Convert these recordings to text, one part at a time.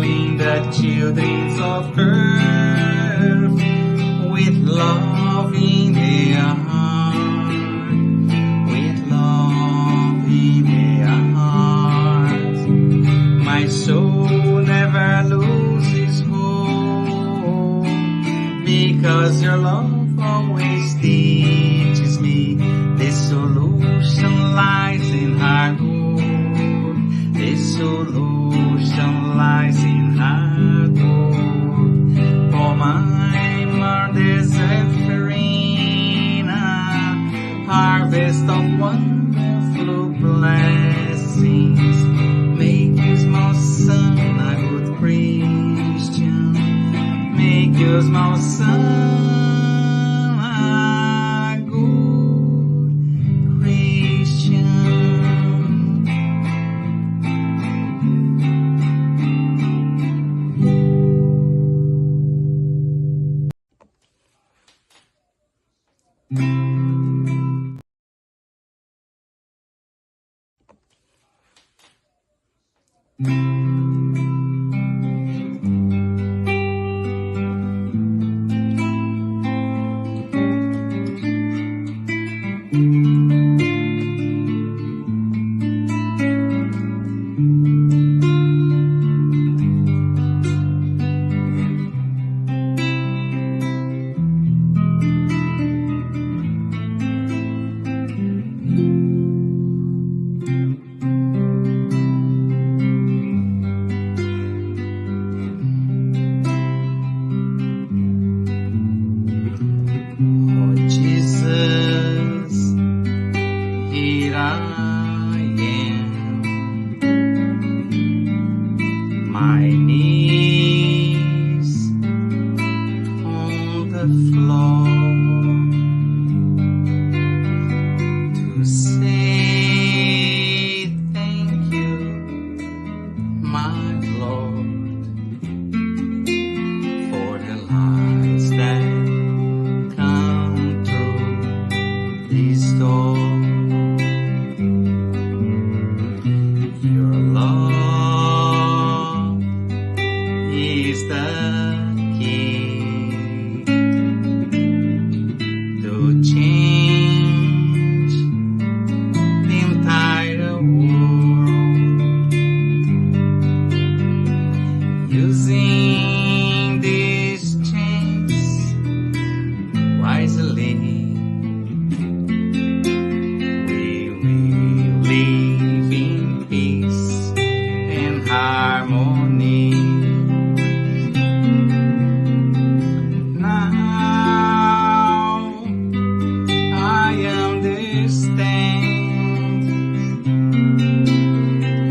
knowing the children of earth with love in their heart, with love in their heart. My soul never loses hope, because your love always teaches me the solution lies in hard work. The solution lies in hard work. For my Lord is offering a harvest of wonderful blessings. Make you, small son, a good Christian. Make you, small son,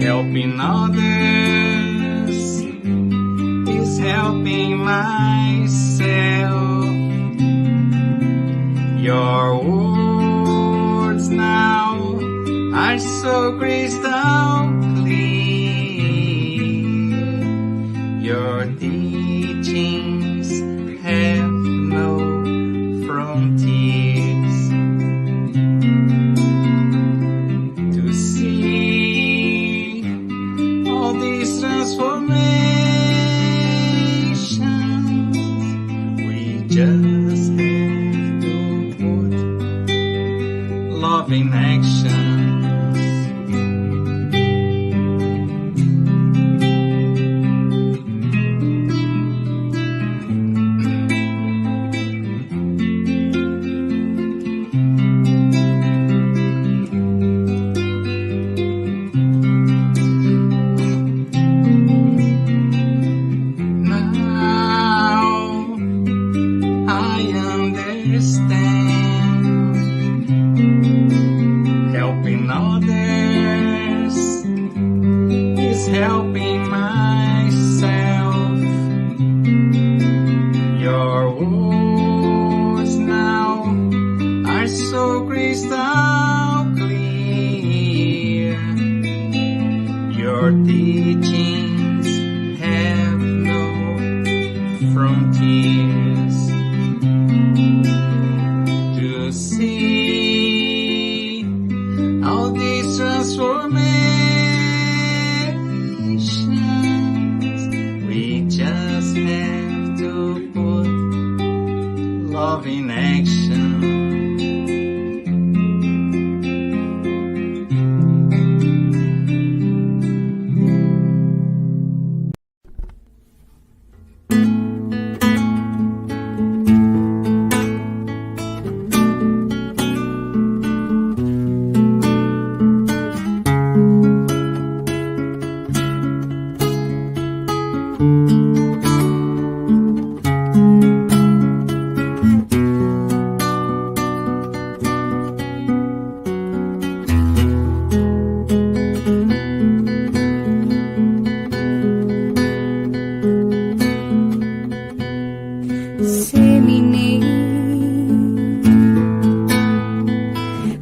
helping others is helping myself. Your words now are so crystal clear. Your teachings have no frontiers. To see all these transformations, we just have to put love in action. love in action.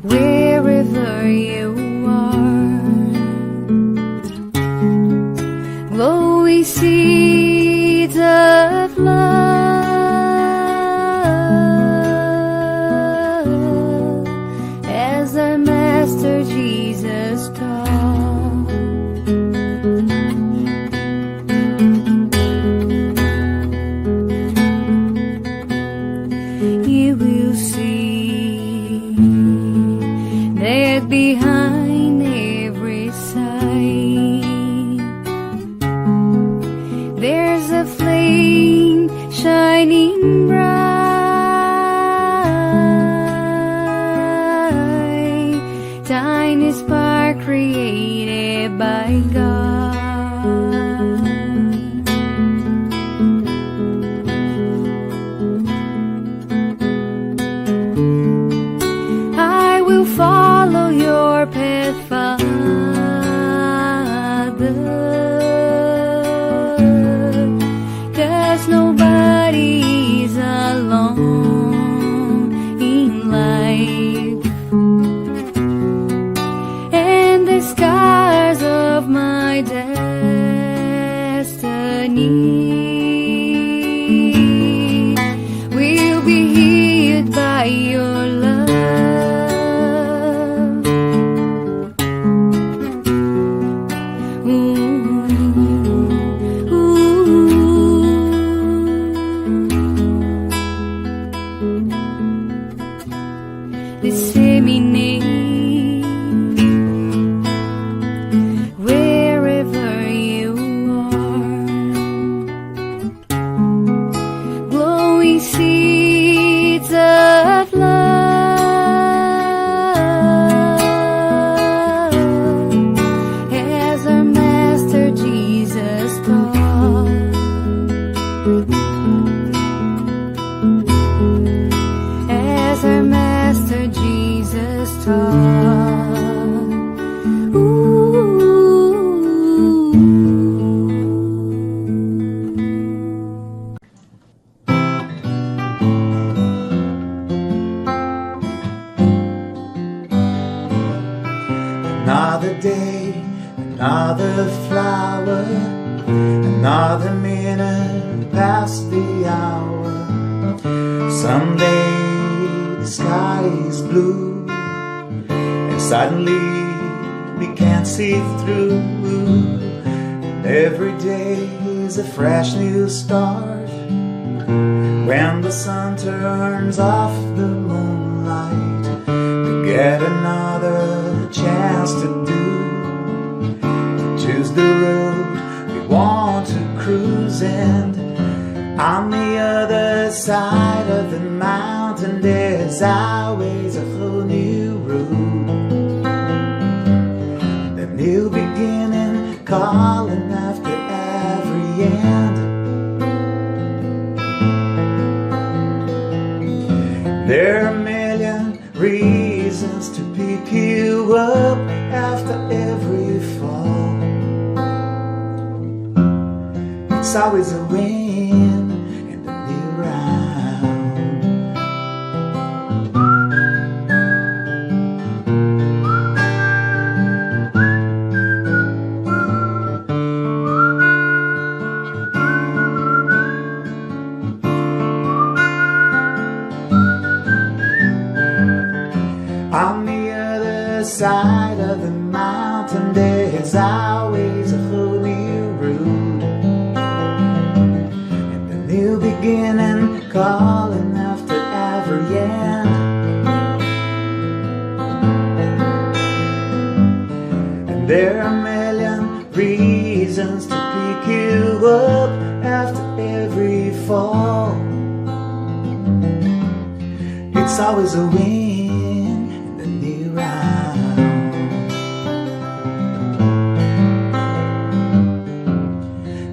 Wherever you are, glowing seeds of love, as our Master Jesus taught. You will see that behind every sight there's a flame shining bright, tiny spark created by God. I will follow your path, Father, 'cause nobody is alone in life, and the scars of my destiny will be healed by your love. Disseminate wherever you are, glowing seeds of love, as our Master Jesus taught. As our Master Jesus taught. Another day, another flower, another minute past the hour. Someday the sky is blue, and suddenly we can't see through. And every day is a fresh new start, when the sun turns off the moonlight. We get another chance to choose the road we want to cruise, and on the other side of the mountain there's always a whole new road, the new beginning calling after every end. There are a million reasons to pick you up after every fall. It's always a win in the new round. On the other side of the mountain there's always a whole new road, and the new beginning calling after up after every fall. It's always a win in the new round.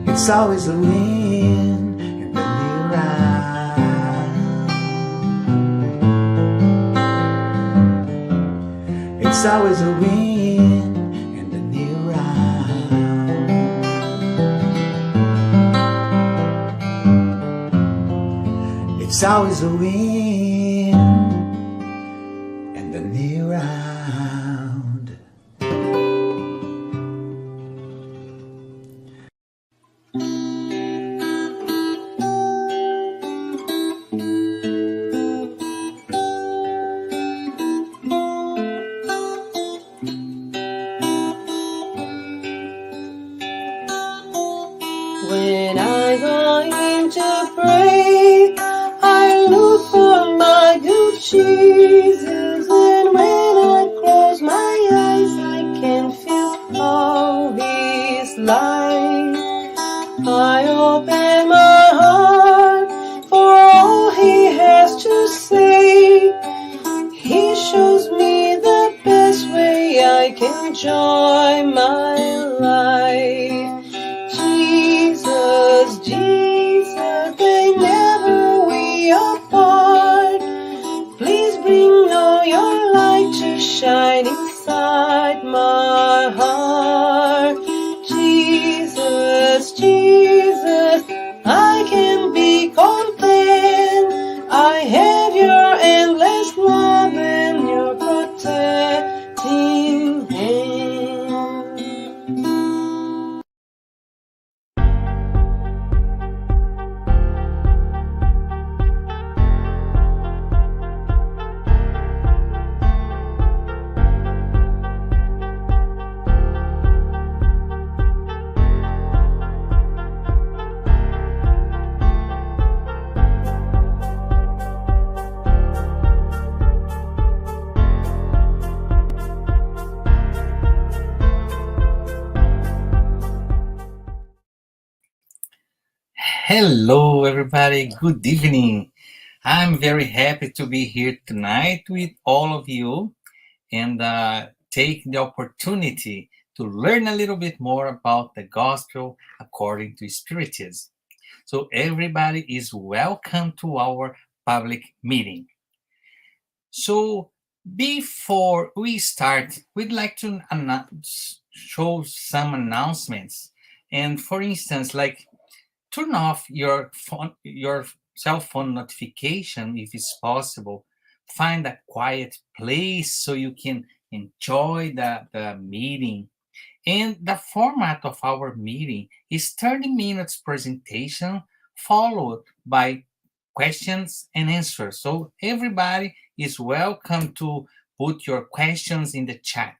It's always a win in the new round. It's always a win in the new round. It's always a win in the new round. When I go in to pray, I look for my good Jesus. And when I close my eyes, I can feel all His light. I open my heart for all He has to say. He shows me the best way I can enjoy my life. Jesus, Jesus, they never we apart. Please bring all your light to shine inside my heart. Jesus, Jesus, I can be content. I have your endless love and your protecting hand. Hello, everybody. Good evening. I'm very happy to be here tonight with all of you and take the opportunity to learn a little bit more about the gospel according to Spiritism. So, everybody is welcome to our public meeting. So, before we start, we'd like to show some announcements. And for instance, like turn off your phone, your cell phone notification if it's possible. Find a quiet place so you can enjoy the meeting. And the format of our meeting is 30 minutes presentation followed by questions and answers. So everybody is welcome to put your questions in the chat.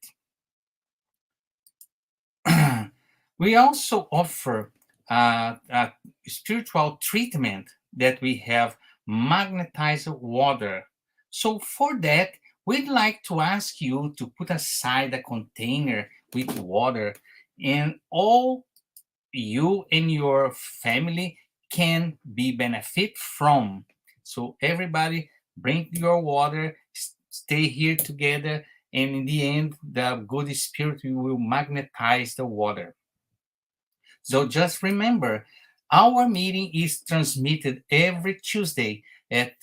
We also offer a spiritual treatment that we have magnetized water. So for that, we'd like to ask you to put aside a container with water, and all you and your family can be benefit from. So everybody bring your water, stay here together, and in the end, the good spirit will magnetize the water. So just remember, our meeting is transmitted every Tuesday at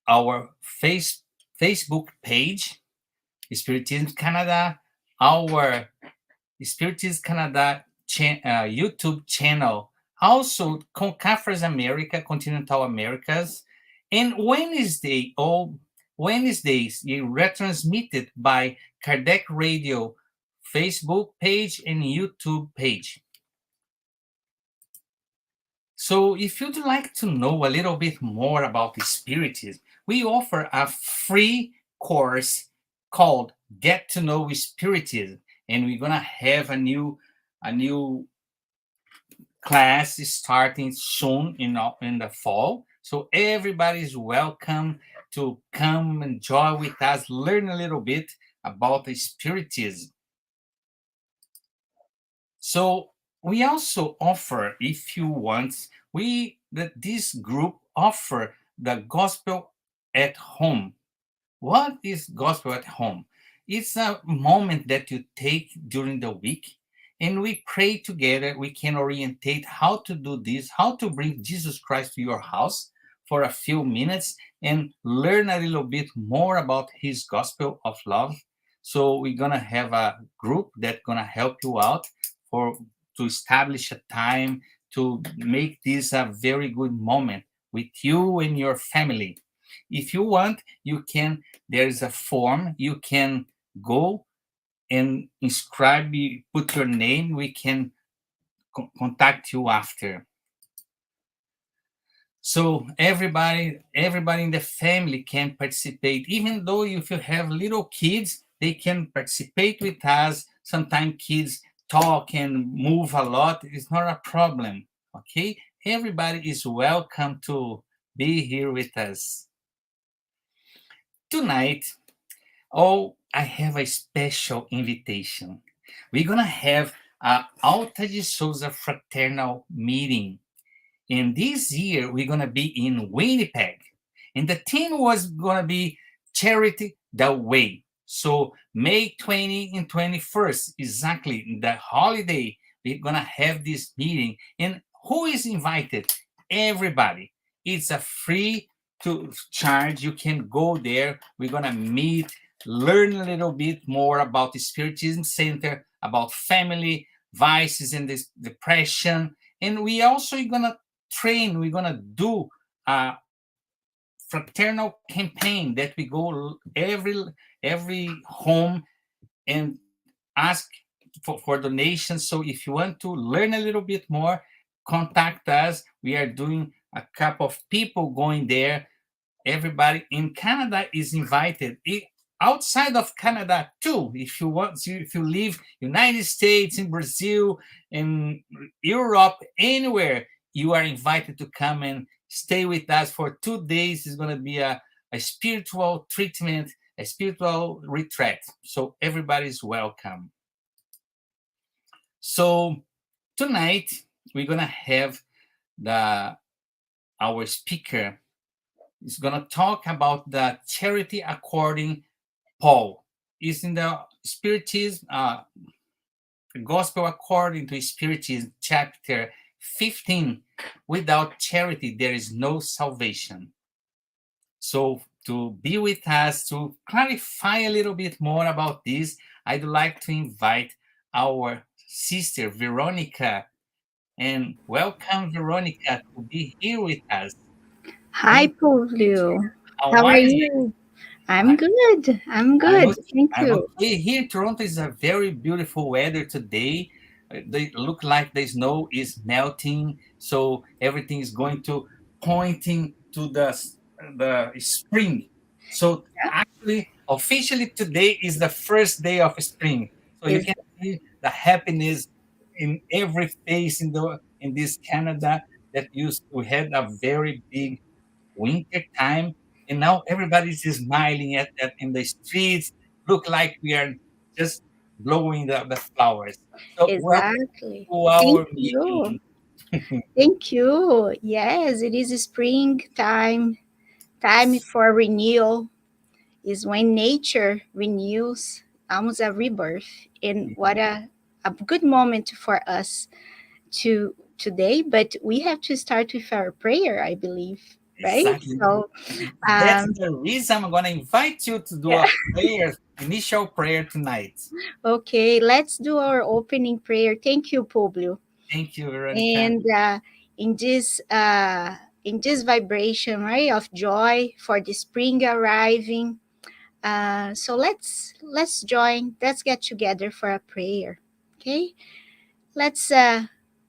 our Facebook page, Spiritism Canada, our Spiritism Canada YouTube channel, also Conference America, Continental Americas, and all Wednesdays retransmitted by Kardec Radio Facebook page and YouTube page. So if you'd like to know a little bit more about the Spiritism, we offer a free course called Get to Know Spiritism, and we're gonna have a new class starting soon in the fall. So everybody is welcome to come and join with us, learn a little bit about the Spiritism. So We also offer, if you want, this group offer the gospel at home. What is gospel at home? It's a moment that you take during the week and we pray together. We can orientate how to do this, how to bring Jesus Christ to your house for a few minutes and learn a little bit more about his gospel of love. So we're gonna have a group that's gonna help you out for to establish a time to make this a very good moment with you and your family. If you want, you can there is a form you can go and inscribe, put your name. We can contact you after. So everybody in the family can participate. Even though if you have little kids, they can participate with us. Sometimes kids talk and move a lot. It's not a problem. Okay, everybody is welcome to be here with us tonight. Oh, I have a special invitation. We're gonna have a Alta de Souza fraternal meeting, and this year we're gonna be in Winnipeg, and the theme was gonna be charity the way. So May 20 and 21st, exactly the holiday, we're gonna have this meeting, and who is invited? Everybody. It's a free to charge. You can go there. We're gonna meet, learn a little bit more about the Spiritism Center, about family vices and this depression, and we also gonna train. We're gonna do a fraternal campaign that we go every home and ask for donations. So if you want to learn a little bit more, contact us. We are doing a couple of people going there. Everybody in Canada is invited. Outside of Canada too, if you want, if you live United States, in Brazil, in Europe, anywhere, you are invited to come and stay with us for 2 days. It's going to be a spiritual treatment, a spiritual retreat. So everybody's welcome. So tonight we're going to have the our speaker is going to talk about the charity according Paul. Is in the Spiritism, the Gospel according to Spiritism, chapter 15. Without charity, there is no salvation. So, to be with us, to clarify a little bit more about this, I'd like to invite our sister Veronica. And welcome, Veronica, to be here with us. Hi, Thank Publio. you. How How are are you? you? I'm good. I'm I'm good. okay. Thank I'm you. okay. Here in Toronto is a very beautiful weather today. They look like the snow is melting, so everything is going to pointing to the spring. So actually, officially today is the first day of spring. So you Is can see the happiness in every face in this Canada that used to had a very big winter time, and now everybody's smiling at in the streets. Look like we are just blowing the flowers. So welcome exactly. to Thank our you. meeting. Thank you. Yes, it is springtime. Time for renewal is when nature renews, almost a rebirth. And what a good moment for us to today. But we have to start with our prayer, I believe, right? Exactly. So, That's um, the reason I'm gonna invite you to do yeah. a prayer, initial prayer tonight. Okay, let's do our opening prayer. Thank you, Publio. Thank you, Veronica. And in this in this vibration, right, of joy for the spring arriving. So let's join. Let's get together for a prayer. Okay, let's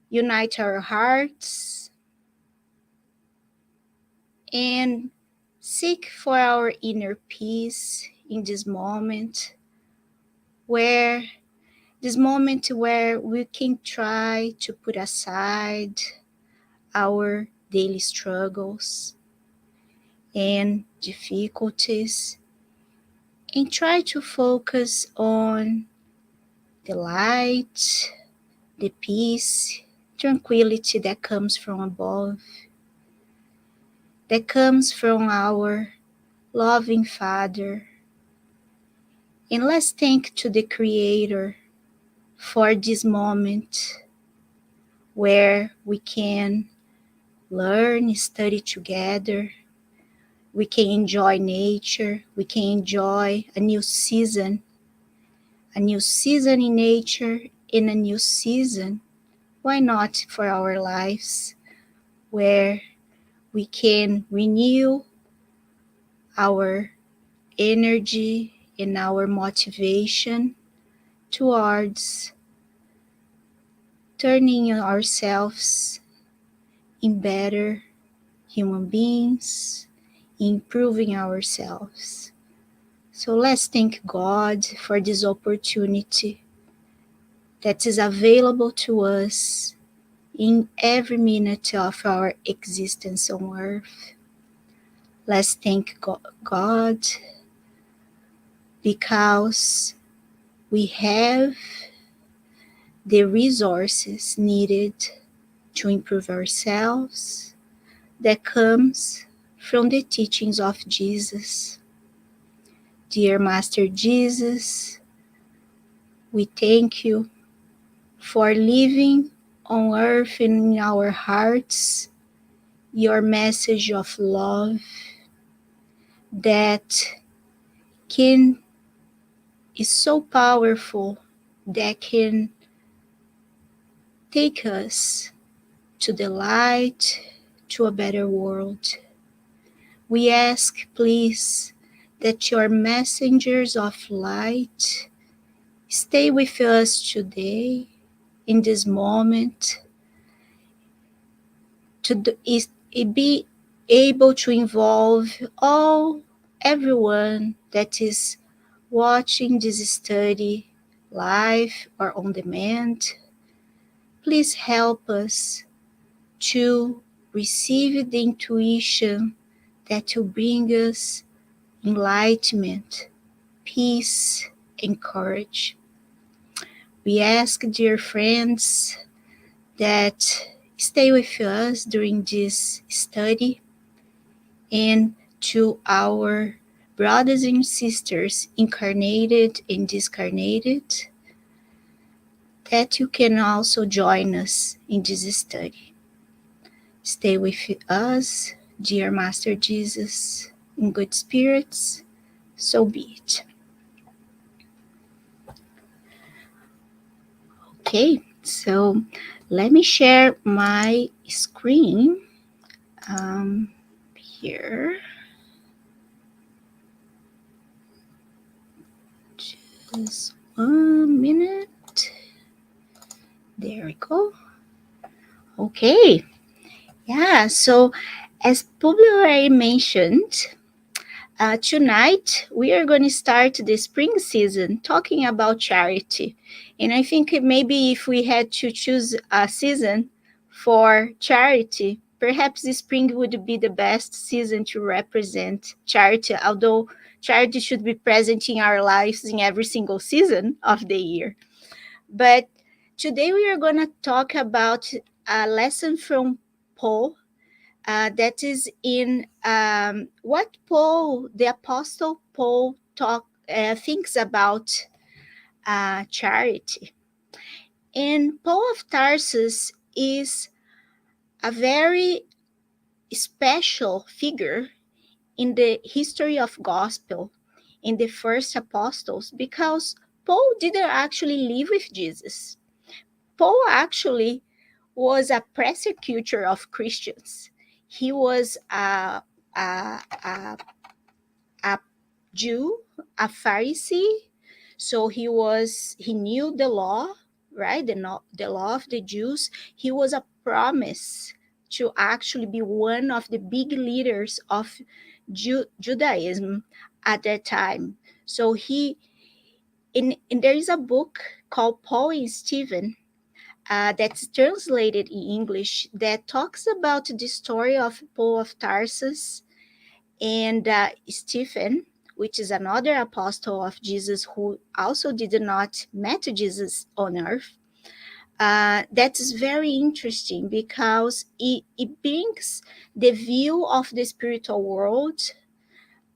unite our hearts and seek for our inner peace in where this moment where we can try to put aside our daily struggles and difficulties and try to focus on the light the peace, tranquility that comes from above, that comes from our loving Father. And let's thank to the Creator for this moment where we can learn, study together, we can enjoy nature, we can enjoy a new season in nature, in a new season. Why not for our lives, where we can renew our energy and our motivation towards turning ourselves in better human beings, improving ourselves. So let's thank God for this opportunity that is available to us in every minute of our existence on earth. Let's thank God because we have the resources needed to improve ourselves that comes from the teachings of Jesus. Dear Master Jesus, we thank you for living on earth in our hearts your message of love that can is so powerful, that can take us to the light, to a better world. We ask, please, that your messengers of light stay with us today, in this moment, to be able to involve everyone that is watching this study live or on demand. Please help us to receive the intuition that will bring us enlightenment, peace, and courage. We ask, dear friends, that stay with us during this study, and to our brothers and sisters, incarnated and discarnated, that you can also join us in this study. Stay with us, dear Master Jesus, in good spirits, so be it. Okay, so let me share my screen here. Just 1 minute. There we go. Okay, yeah, so as Publio already mentioned, tonight, we are going to start the spring season talking about charity. And I think maybe if we had to choose a season for charity, perhaps the spring would be the best season to represent charity, although charity should be present in our lives in every single season of the year. But today we are going to talk about a lesson from Paul, that is in what Paul, the Apostle Paul, thinks about charity. And Paul of Tarsus is a very special figure in the history of gospel, in the first apostles, because Paul didn't actually live with Jesus. Paul actually was a persecutor of Christians. He was a Jew, a Pharisee, so he knew the law, right? The law of the Jews. He was a promise to actually be one of the big leaders of Judaism at that time. So there is a book called Paul and Stephen, that's translated in English, that talks about the story of Paul of Tarsus and Stephen, which is another apostle of Jesus who also did not met Jesus on earth. That is very interesting because it brings the view of the spiritual world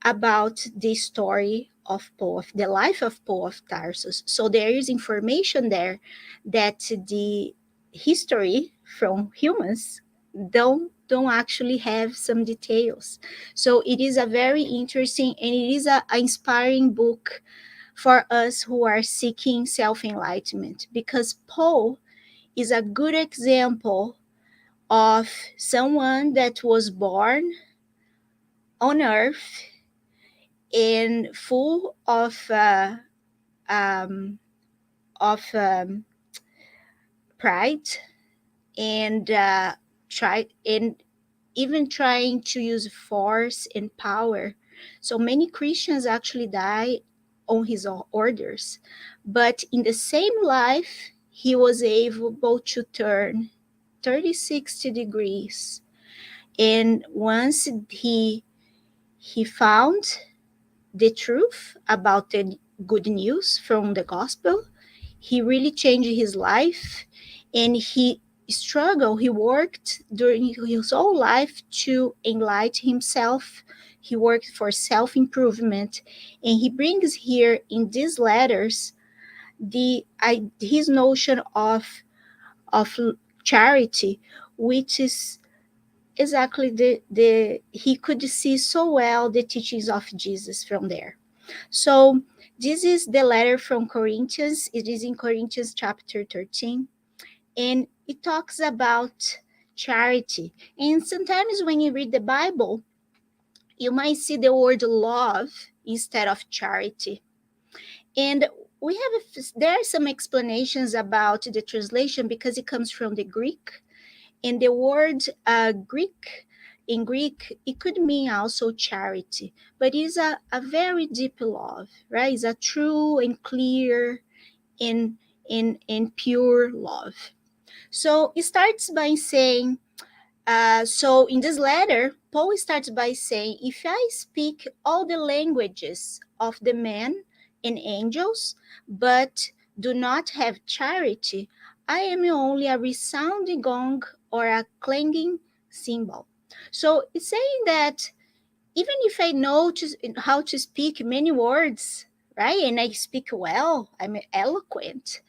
about the story of Paul, of the life of Paul of Tarsus. So there is information there that the history from humans don't actually have some details. So it is a very interesting and it is a inspiring book for us who are seeking self-enlightenment, because Paul is a good example of someone that was born on earth and full um, of pride and even trying to use force and power. So many Christians actually die on his orders, but in the same life, he was able to turn 60 degrees. And once he found the truth about the good news from the gospel, he really changed his life, and he worked during his whole life to enlighten himself. He worked for self-improvement, and he brings here in these letters his notion of charity, which is exactly the he could see so well the teachings of Jesus from there. So this is the letter from Corinthians. It is in Corinthians chapter 13, and it talks about charity. And sometimes when you read the Bible, you might see the word love instead of charity. And there are some explanations about the translation because it comes from the Greek, and the word in Greek, it could mean also charity, but it's a very deep love, right? It's a true and clear and, and pure love. So it starts by saying, so in this letter, Paul starts by saying, if I speak all the languages of the men and angels, but do not have charity, I am only a resounding gong or a clanging cymbal. So it's saying that even if I know how to speak many words, right, and I speak well, I'm eloquent,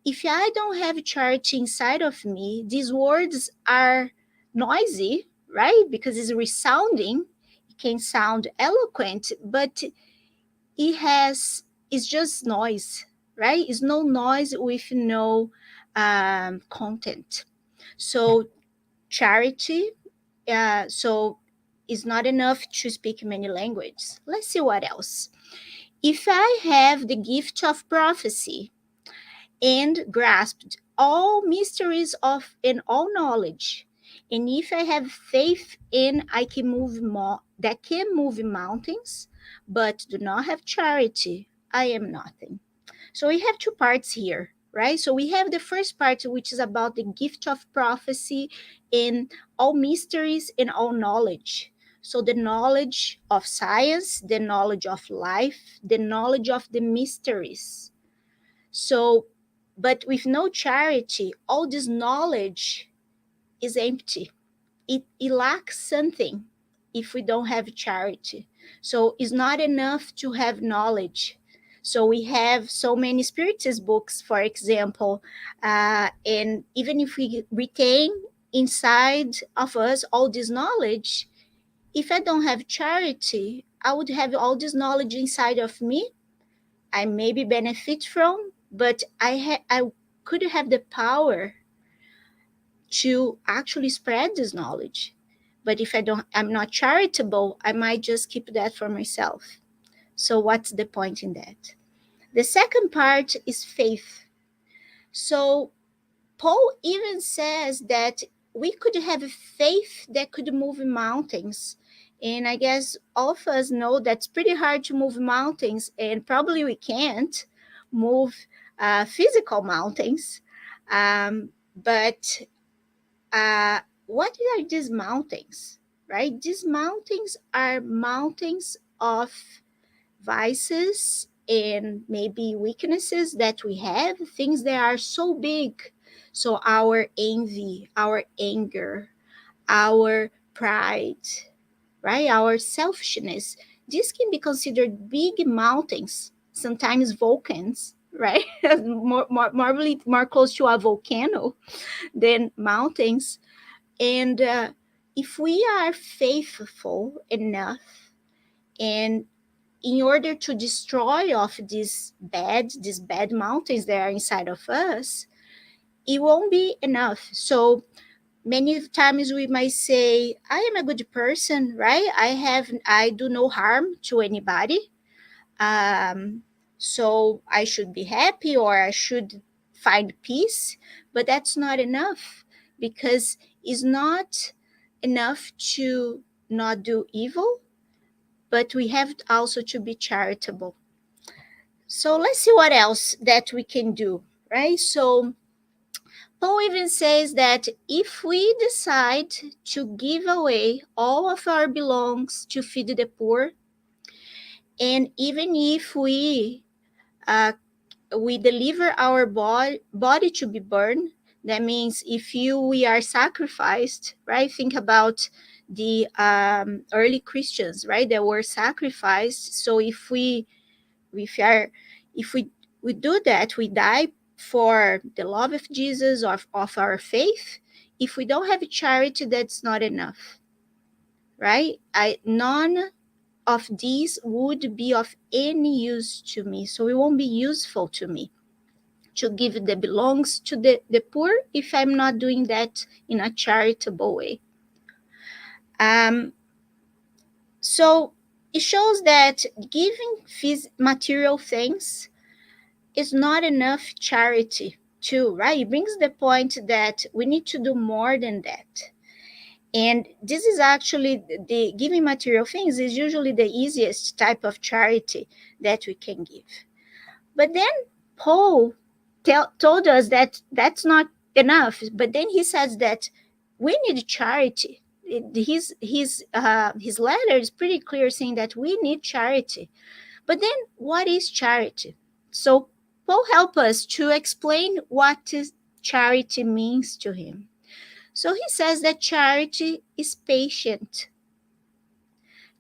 if I don't have charity inside of me, these words are noisy, right? Because it's resounding. It can sound eloquent, but it's just noise, right? It's no noise with no content. So charity, so it's not enough to speak many languages. Let's see what else. If I have the gift of prophecy and grasped all mysteries of and all knowledge. And if I have faith in I can move that can move mountains, but do not have charity, I am nothing. So we have two parts here, right? So we have the first part, which is about the gift of prophecy in all mysteries and all knowledge. So the knowledge of science, the knowledge of life, the knowledge of the mysteries. So, but with no charity, all this knowledge is empty. It lacks something if we don't have charity. So it's not enough to have knowledge. So we have so many spiritist books, for example, and even if we retain inside of us all this knowledge, if I don't have charity, I would have all this knowledge inside of me I maybe benefit from, but I could have the power to actually spread this knowledge. But if I'm not charitable, I might just keep that for myself. So what's the point in that? The second part is faith. So Paul even says that we could have a faith that could move mountains. And I guess all of us know that's pretty hard to move mountains, and probably we can't move physical mountains. But what are these mountains, right? These mountains are mountains of vices and maybe weaknesses that we have, things that are so big, So our envy, our anger, our pride, right? Our selfishness, this can be considered big mountains, sometimes volcanoes, right? More close to a volcano than mountains. And if we are faithful enough, and in order to destroy off these bad mountains that are inside of us, it won't be enough. So many times we might say, I am a good person, right? I do no harm to anybody. um, so I should be happy, or I should find peace. But that's not enough, because it's not enough to not do evil, but we have also to be charitable. So let's see what else that we can do, right? So Paul even says that if we decide to give away all of our belongings to feed the poor, and even if uh, we deliver our body to be burned, that means if we are sacrificed, right? Think about the early Christians, right? That were sacrificed. So if we are if we do that, we die for the love of Jesus, of our faith. If we don't have charity, that's not enough, right? None of these would be of any use to me, so it won't be useful to me to give that belongs to the poor if I'm not doing that in a charitable way. um, so it shows that giving material things is not enough charity too, right? It brings the point that we need to do more than that. And this is actually, the giving material things is usually the easiest type of charity that we can give. But then Paul told us that that's not enough. But then he says that we need charity. His letter is pretty clear, saying that we need charity. But then, what is charity? So Paul help us to explain what charity means to him. So he says that charity is patient,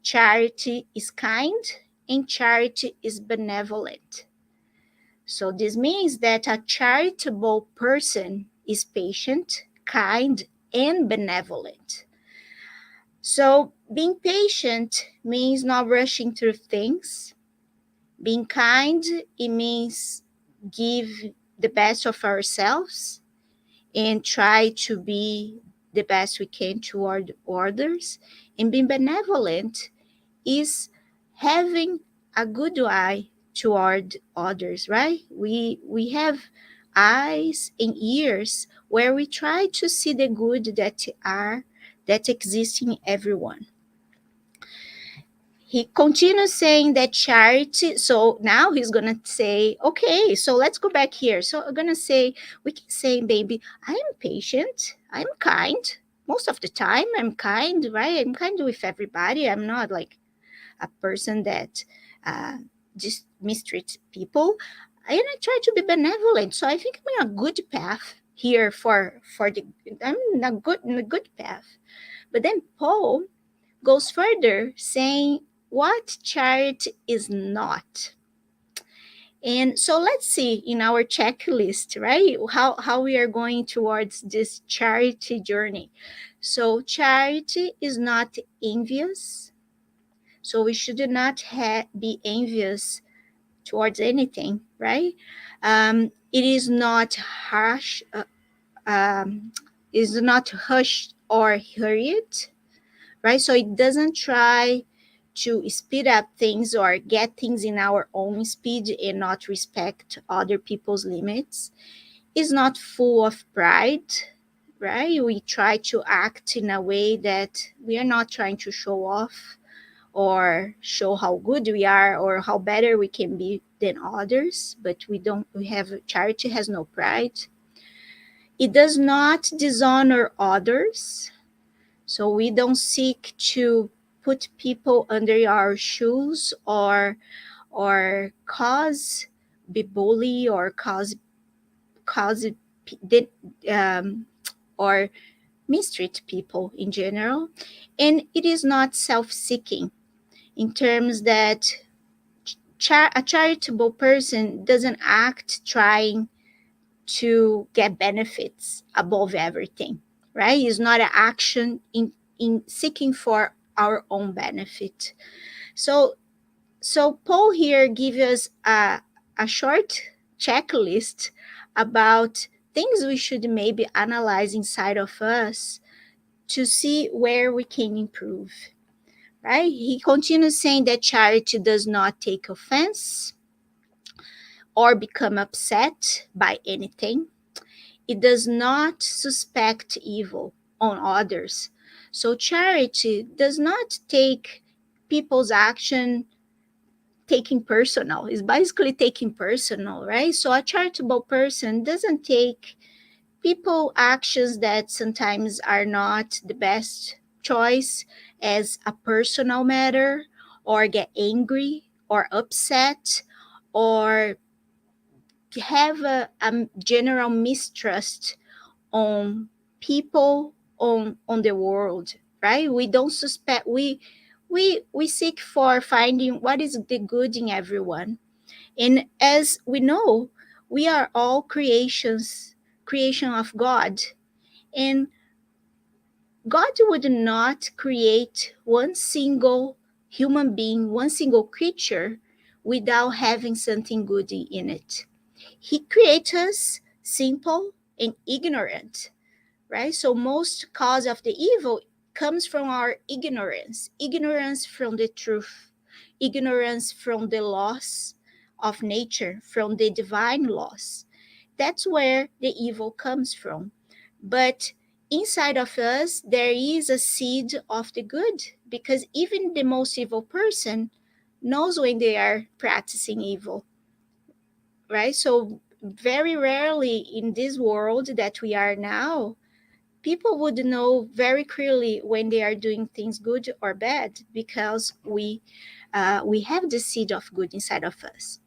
charity is kind, and charity is benevolent. So this means that a charitable person is patient, kind, and benevolent. So being patient means not rushing through things. Being kind, it means give the best of ourselves and try to be the best we can toward others. And being benevolent is having a good eye toward others, right? We have eyes and ears where we try to see the good that exists in everyone. He continues saying that charity. So now he's going to say, okay, so let's go back here. So I'm going to say, we can say, baby, I am patient, I'm kind. Most of the time, I'm kind, right? I'm kind with everybody. I'm not like a person that uh, just mistreats people. And I try to be benevolent. So I think I'm in a good path here I'm in a good path. But then Paul goes further, saying what charity is not. And so let's see in our checklist, right, how we are going towards this charity journey. So charity is not envious. So we should not be envious towards anything, right? It is not harsh, is not hushed or hurried, right? So it doesn't try to speed up things or get things in our own speed and not respect other people's limits. It's not full of pride, right? We try to act in a way that we are not trying to show off or show how good we are or how better we can be than others, but we have charity has no pride. It does not dishonor others. So we don't seek to put people under our shoes or cause be bully or cause did, um, or mistreat people in general. And it is not self-seeking in terms that a charitable person doesn't act trying to get benefits above everything, right? It's not an action in seeking for our own benefit. So Paul here gives us a short checklist about things we should maybe analyze inside of us to see where we can improve, right? He continues saying that charity does not take offense or become upset by anything. It does not suspect evil on others. So charity does not take people's action taking personal. It's basically taking personal, right? So a charitable person doesn't take people actions that sometimes are not the best choice as a personal matter, or get angry or upset, or have a general mistrust on people, on the world, right? We don't suspect, we seek for finding what is the good in everyone. And as we know, we are all creation of God. And God would not create one single human being, one single creature, without having something good in it. He creates us simple and ignorant, right? So most cause of the evil comes from our ignorance from the truth, ignorance from the laws of nature, from the divine laws. That's where the evil comes from. But inside of us, there is a seed of the good, because even the most evil person knows when they are practicing evil, right? So very rarely in this world that we are now, people would know very clearly when they are doing things good or bad, because we have the seed of good inside of us.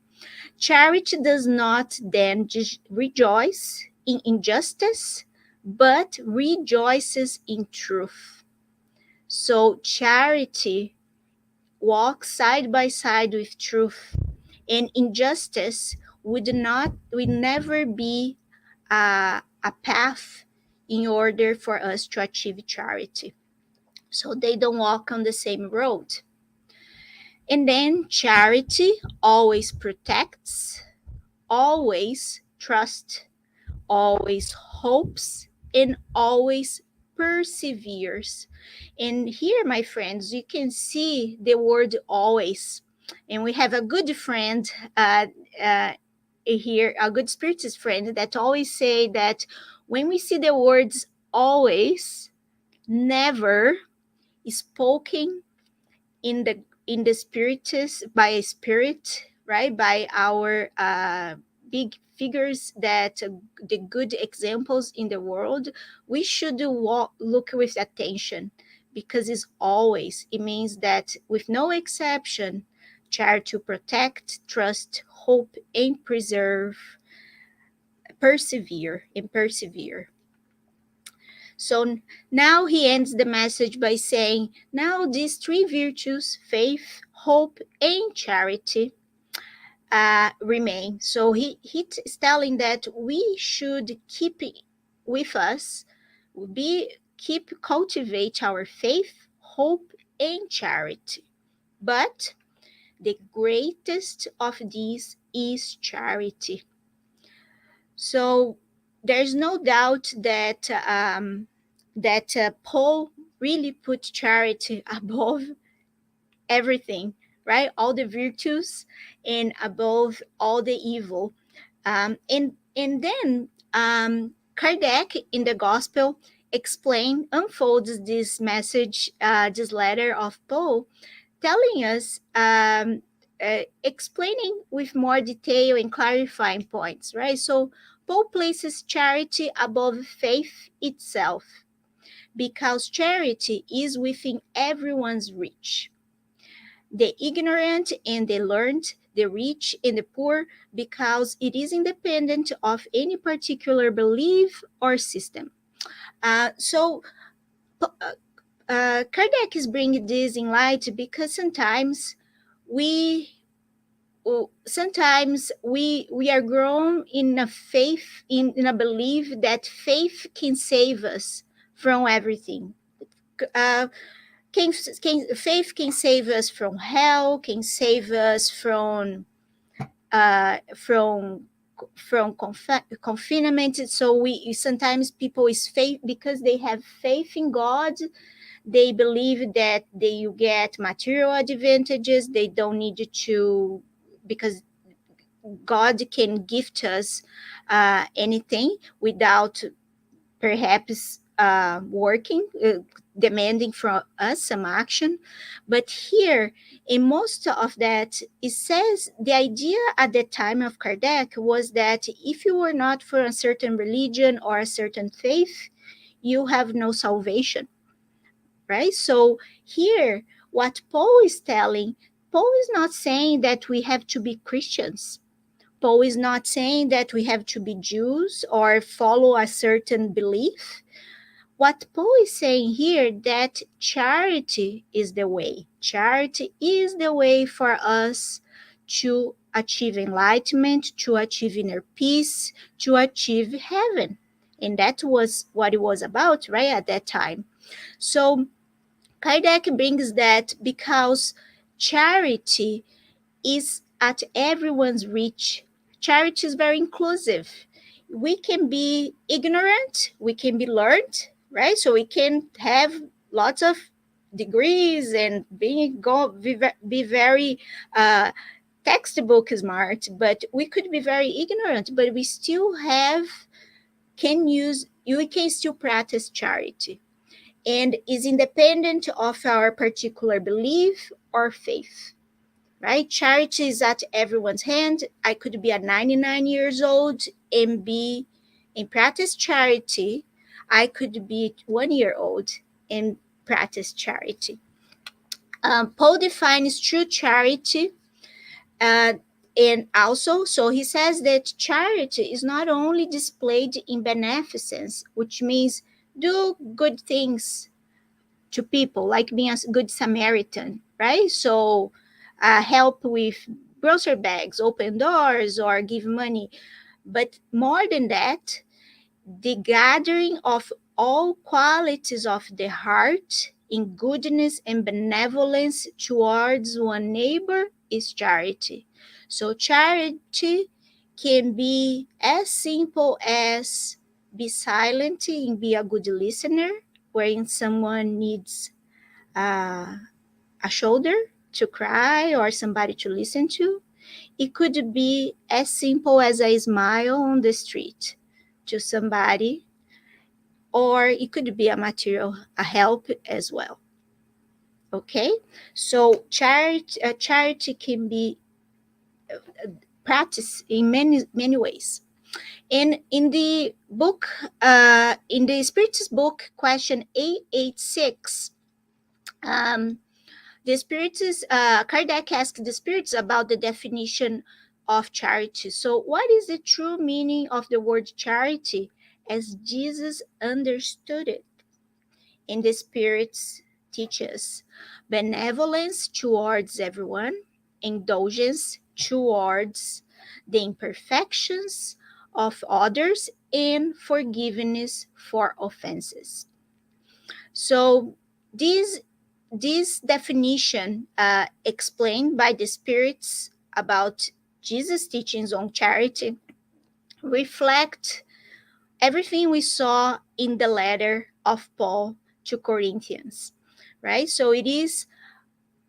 Charity does not then just rejoice in injustice, but rejoices in truth. So charity walks side by side with truth, and injustice would never be a path in order for us to achieve charity. So they don't walk on the same road. And then charity always protects, always trusts, always hopes, and always perseveres. And here, my friends, you can see the word always. And we have a good friend uh, here, a good spiritist friend, that always say that when we see the words always, never, spoken in the spiritist by a spirit, right, by our big figures, that the good examples in the world, we should look with attention, because it's always, it means that with no exception, try to protect, trust, hope, and preserve, persevere. So now he ends the message by saying, now these three virtues, faith, hope, and charity, remain. So he is telling that we should keep it with us, keep cultivate our faith, hope, and charity. But the greatest of these is charity. So there's no doubt that Paul really put charity above everything, right? All the virtues and above all the evil. And then Kardec in the Gospel unfolds this message, this letter of Paul, telling us, explaining with more detail and clarifying points, right? So Paul places charity above faith itself, because charity is within everyone's reach. The ignorant and the learned the rich and the poor, because it is independent of any particular belief or system. So Kardec is bringing this in light because we sometimes we are grown in a faith, in a belief that faith can save us from everything. Uh, faith can save us from hell, can save us uh, from confinement. So we sometimes people is faith because they have faith in God. They believe that they get material advantages. They don't need to, because God can gift us anything without perhaps working, demanding from us some action. But here, in most of that, it says the idea at the time of Kardec was that if you were not for a certain religion or a certain faith, you have no salvation, right? So here, what Paul is telling, Paul is not saying that we have to be Christians. Paul is not saying that we have to be Jews or follow a certain belief. What Paul is saying here, that charity is the way. Charity is the way for us to achieve enlightenment, to achieve inner peace, to achieve heaven. And that was what it was about, right, at that time. So Kardec brings that because charity is at everyone's reach. Charity is very inclusive. We can be ignorant, we can be learned, right? So we can have lots of degrees and be very uh, textbook smart, but we could be very ignorant, but we still have can use we can still practice charity, and is independent of our particular belief or faith, right? Charity is at everyone's hand. I could be at 99 years old and be and practice charity. I could be 1 year old and practice charity. Paul defines true charity, uh, and also, so he says that charity is not only displayed in beneficence, which means do good things to people, like being a good Samaritan, right? So help with grocery bags, open doors, or give money. But more than that, the gathering of all qualities of the heart in goodness and benevolence towards one neighbor is charity. So charity can be as simple as be silent and be a good listener, wherein someone needs uh, a shoulder to cry or somebody to listen to. It could be as simple as a smile on the street to somebody, or it could be a material, a help as well. Okay, so charity can be practiced in many ways. And in the book, in the Spiritist book, question 886, um, the spirits, Kardec asked the spirits about the definition of charity. So, what is the true meaning of the word charity as Jesus understood it? And the spirits teach us benevolence towards everyone, indulgence towards the imperfections of others, and forgiveness for offenses. So, this this definition explained by the spirits about Jesus' teachings on charity reflect everything we saw in the letter of Paul to Corinthians, right? So it is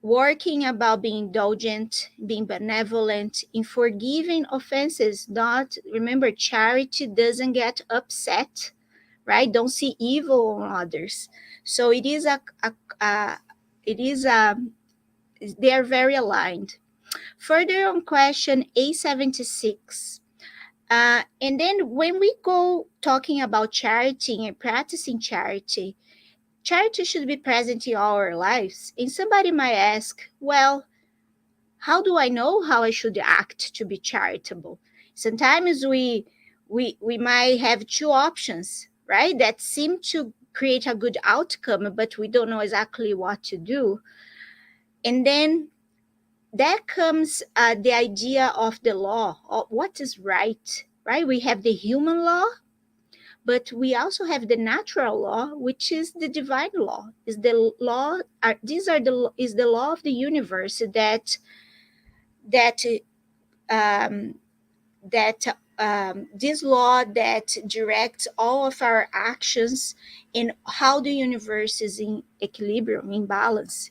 working about being indulgent, being benevolent, in forgiving offenses. Not remember, charity doesn't get upset, right? Don't see evil on others. So it is a it is a they are very aligned. Further on question A76, and then when we go talking about charity and practicing charity, charity should be present in our lives. And somebody might ask, well, how do I know how I should act to be charitable? Sometimes we might have two options, right? That seem to create a good outcome, but we don't know exactly what to do. And then that comes the idea of the law, of what is right, right? We have the human law, but we also have the natural law, which is the divine law. Is the law? These are the is the law of the universe that um, this law that directs all of our actions and how the universe is in equilibrium, in balance.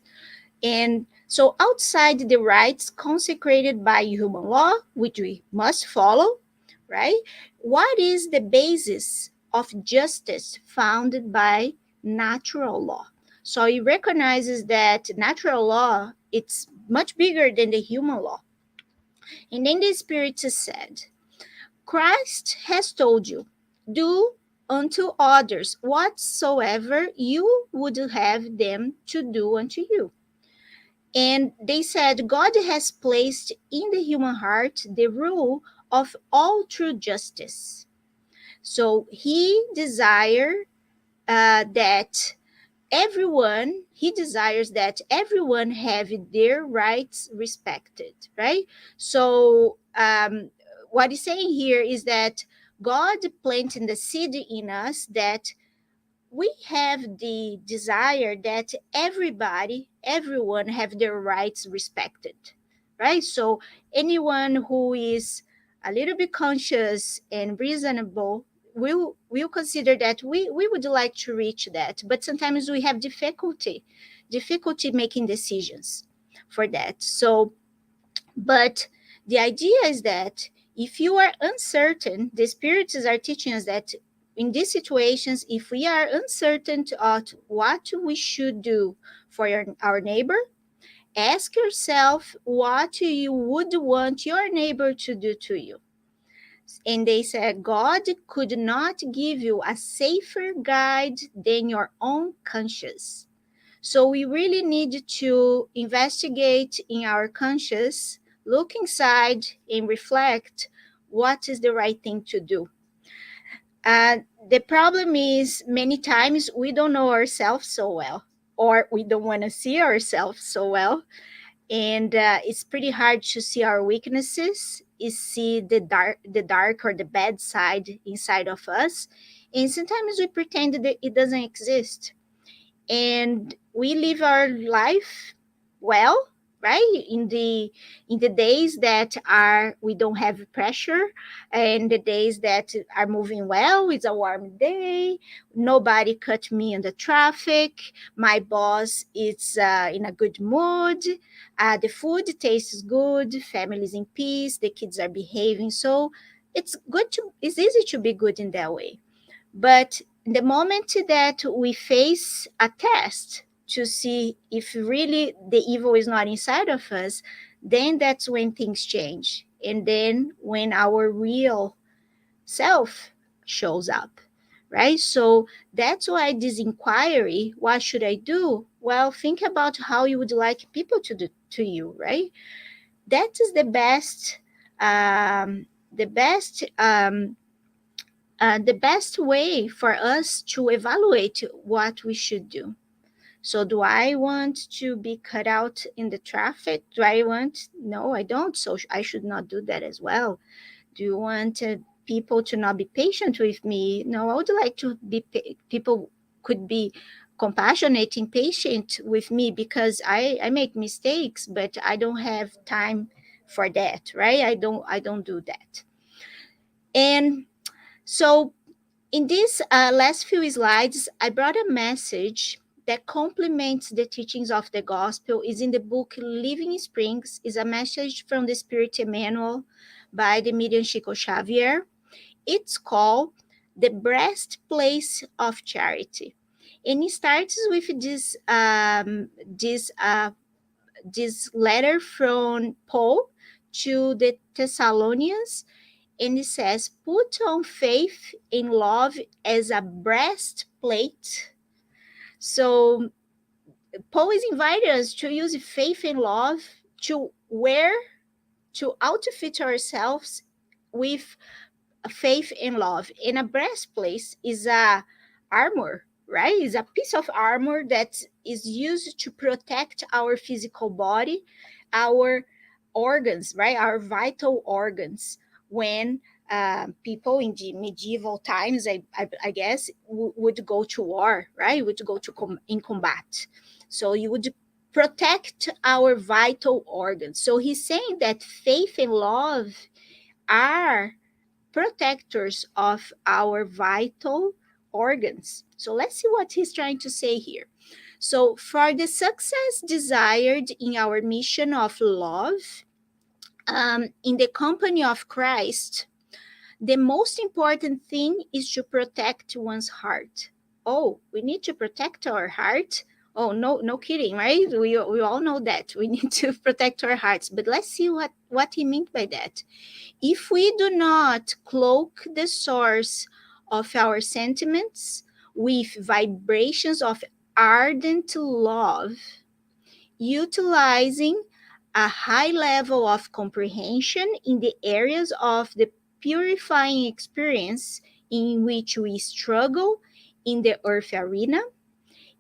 And so, outside the rights consecrated by human law, which we must follow, right? What is the basis of justice founded by natural law? So he recognizes that natural law it's much bigger than the human law. And then the Spirit said, Christ has told you, do unto others whatsoever you would have them to do unto you. And they said, God has placed in the human heart the rule of all true justice. So he that he desires that everyone have their rights respected, right? So what he's saying here is that God planting the seed in us that we have the desire that everyone have their rights respected, right? So anyone who is a little bit conscious and reasonable will consider that we would like to reach that, but sometimes we have difficulty making decisions for that. So but the idea is that if you are uncertain, the spirits are teaching us that in these situations, if we are uncertain of what we should do for our neighbor, ask yourself what you would want your neighbor to do to you. And they said, God could not give you a safer guide than your own conscience. So we really need to investigate in our conscience, look inside and reflect what is the right thing to do. The problem is many times we don't know ourselves so well, or we don't want to see ourselves so well. And it's pretty hard to see our weaknesses, is see the dark or the bad side inside of us. And sometimes we pretend that it doesn't exist, and we live our life well, right? In the days that are we don't have pressure, and the days that are moving well, it's a warm day, nobody cut me in the traffic, my boss is in a good mood, the food tastes good, families in peace, the kids are behaving. So it's easy to be good in that way. But the moment that we face a test to see if really the evil is not inside of us, then that's when things change. And then when our real self shows up, right? So that's why this inquiry, what should I do? Well, think about how you would like people to do to you, right? That is the best way for us to evaluate what we should do. So, do I want to be cut out in the traffic? Do I want? No, I don't. So, I should not do that as well. Do you want people to not be patient with me? No, I would like to be. People could be compassionate and patient with me because I make mistakes, but I don't have time for that, right? I don't do that. And so in these last few slides, I brought a message that complements the teachings of the gospel. Is in the book Living Springs. Is a message from the Spirit Manual by the medium Chico Xavier. It's called The Breastplate of Charity. And it starts with this letter from Paul to the Thessalonians, and it says, put on faith and love as a breastplate. So Paul is inviting us to use faith and love to where to outfit ourselves with faith and love. And a breastplate is a armor, right? Is a piece of armor that is used to protect our physical body, our organs, right? Our vital organs. When people in the medieval times, I guess, would go to war, right? Would go to in combat. So you would protect our vital organs. So he's saying that faith and love are protectors of our vital organs. So let's see what he's trying to say here. So, for the success desired in our mission of love, in the company of Christ, the most important thing is to protect one's heart. Oh, we need to protect our heart. Oh, no, no kidding, right? We all know that we need to protect our hearts. But let's see what he meant by that. If we do not cloak the source of our sentiments with vibrations of ardent love, utilizing a high level of comprehension in the areas of the purifying experience in which we struggle in the earth arena,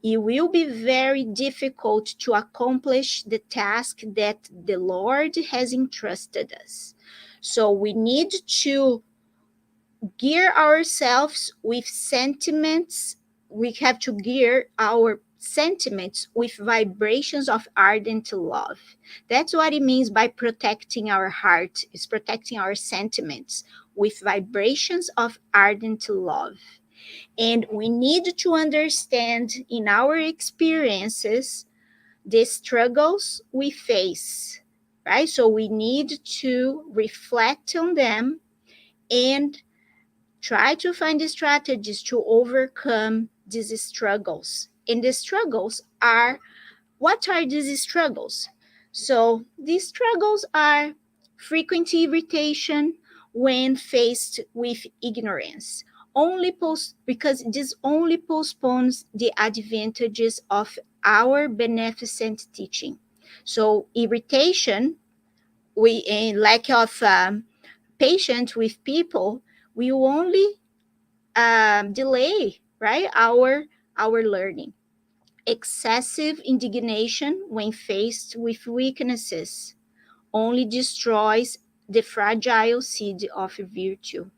it will be very difficult to accomplish the task that the Lord has entrusted us. So we need to gear ourselves with sentiments. We have to gear our sentiments with vibrations of ardent love. That's what it means by protecting our heart, is protecting our sentiments with vibrations of ardent love. And we need to understand in our experiences the struggles we face, right? So we need to reflect on them and try to find the strategies to overcome these struggles. And the struggles are, what are these struggles? So these struggles are frequent irritation when faced with ignorance. Because this only postpones the advantages of our beneficent teaching. So irritation, we in lack of patience with people, we will only delay, right, our learning. Excessive indignation when faced with weaknesses only destroys the fragile seed of virtue.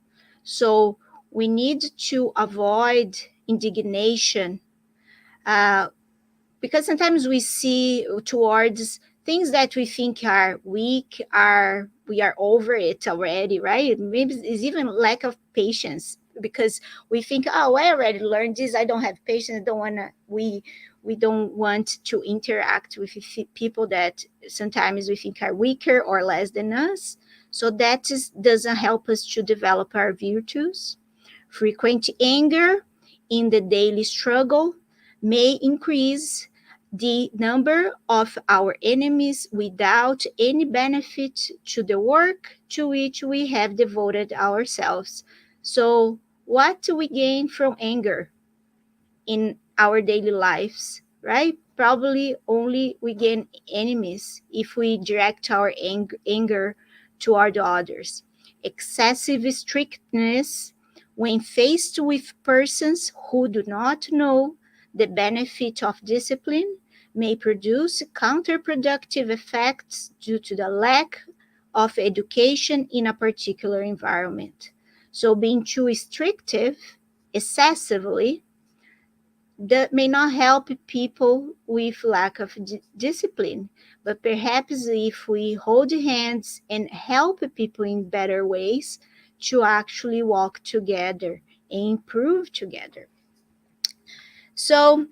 So we need to avoid indignation, uh, because sometimes we see towards things that we think are weak, are we are over it already, right? Maybe it's even lack of patience, because we think, oh, I already learned this, I don't have patience, I don't want to, we don't want to interact with people that sometimes we think are weaker or less than us. So that doesn't help us to develop our virtues. Frequent anger in the daily struggle may increase the number of our enemies without any benefit to the work to which we have devoted ourselves. So, what do we gain from anger in our daily lives, right? Probably only we gain enemies if we direct our anger toward others. Excessive strictness when faced with persons who do not know the benefit of discipline may produce counterproductive effects due to the lack of education in a particular environment. So, being too restrictive excessively, that may not help people with lack of discipline, but perhaps if we hold hands and help people in better ways to actually walk together and improve together. So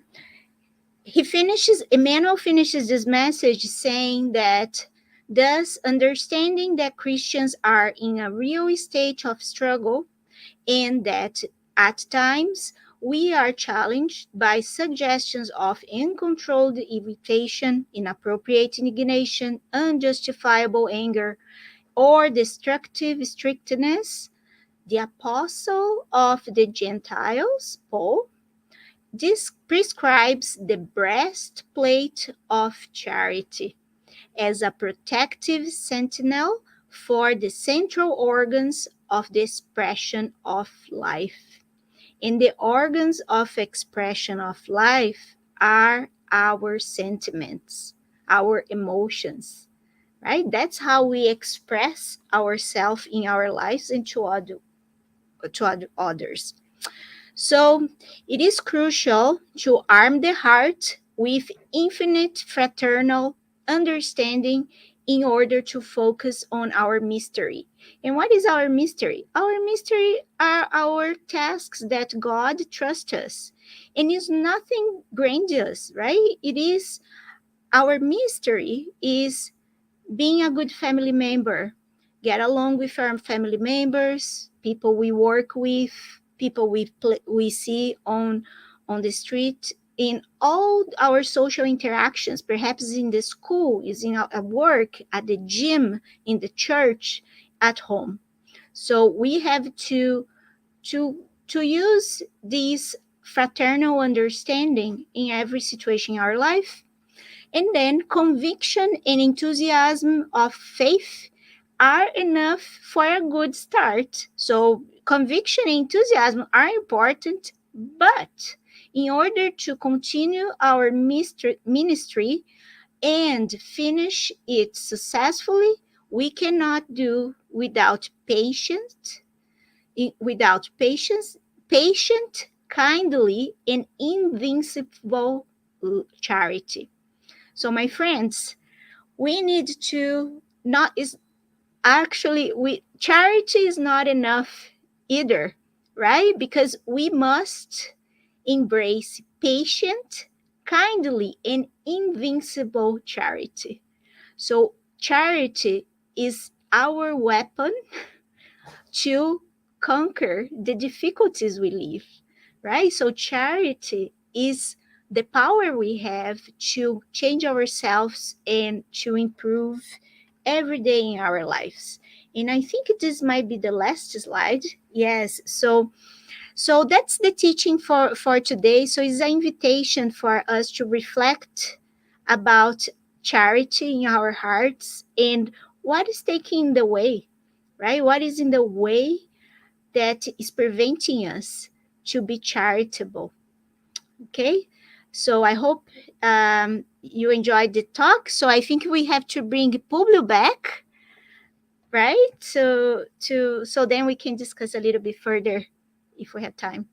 Emmanuel finishes this message saying that, thus understanding that Christians are in a real state of struggle, and that at times we are challenged by suggestions of uncontrolled irritation, inappropriate indignation, unjustifiable anger, or destructive strictness. The apostle of the Gentiles, Paul, this prescribes the breastplate of charity. as a protective sentinel for the central organs of the expression of life. And the organs of expression of life are our sentiments, our emotions, right? That's how we express ourselves in our lives and to others. So it is crucial to arm the heart with infinite fraternal understanding in order to focus on our mystery. And what is our mystery? Our mystery are our tasks that God trusts us. And it's nothing grandiose, right? It is our mystery is being a good family member, get along with our family members, people we work with, people we see on the street, in all our social interactions, perhaps in the school, is in at work, at the gym, in the church, at home. So we have to use this fraternal understanding in every situation in our life, and then conviction and enthusiasm of faith are enough for a good start. So, conviction and enthusiasm are important, but in order to continue our ministry and finish it successfully, we cannot do without patient, kindly, and invincible charity. So, my friends, we need to not is actually we charity is not enough either, right? Because we must embrace patient, kindly, and invincible charity. So, charity is our weapon to conquer the difficulties we live, right? So, charity is the power we have to change ourselves and to improve every day in our lives. And I think this might be the last slide. Yes. So that's the teaching for today. So it's an invitation for us to reflect about charity in our hearts and what is taking the way, right? What is in the way that is preventing us to be charitable. Okay. So I hope you enjoyed the talk. So I think we have to bring Publio back, right? So then we can discuss a little bit further if we have time.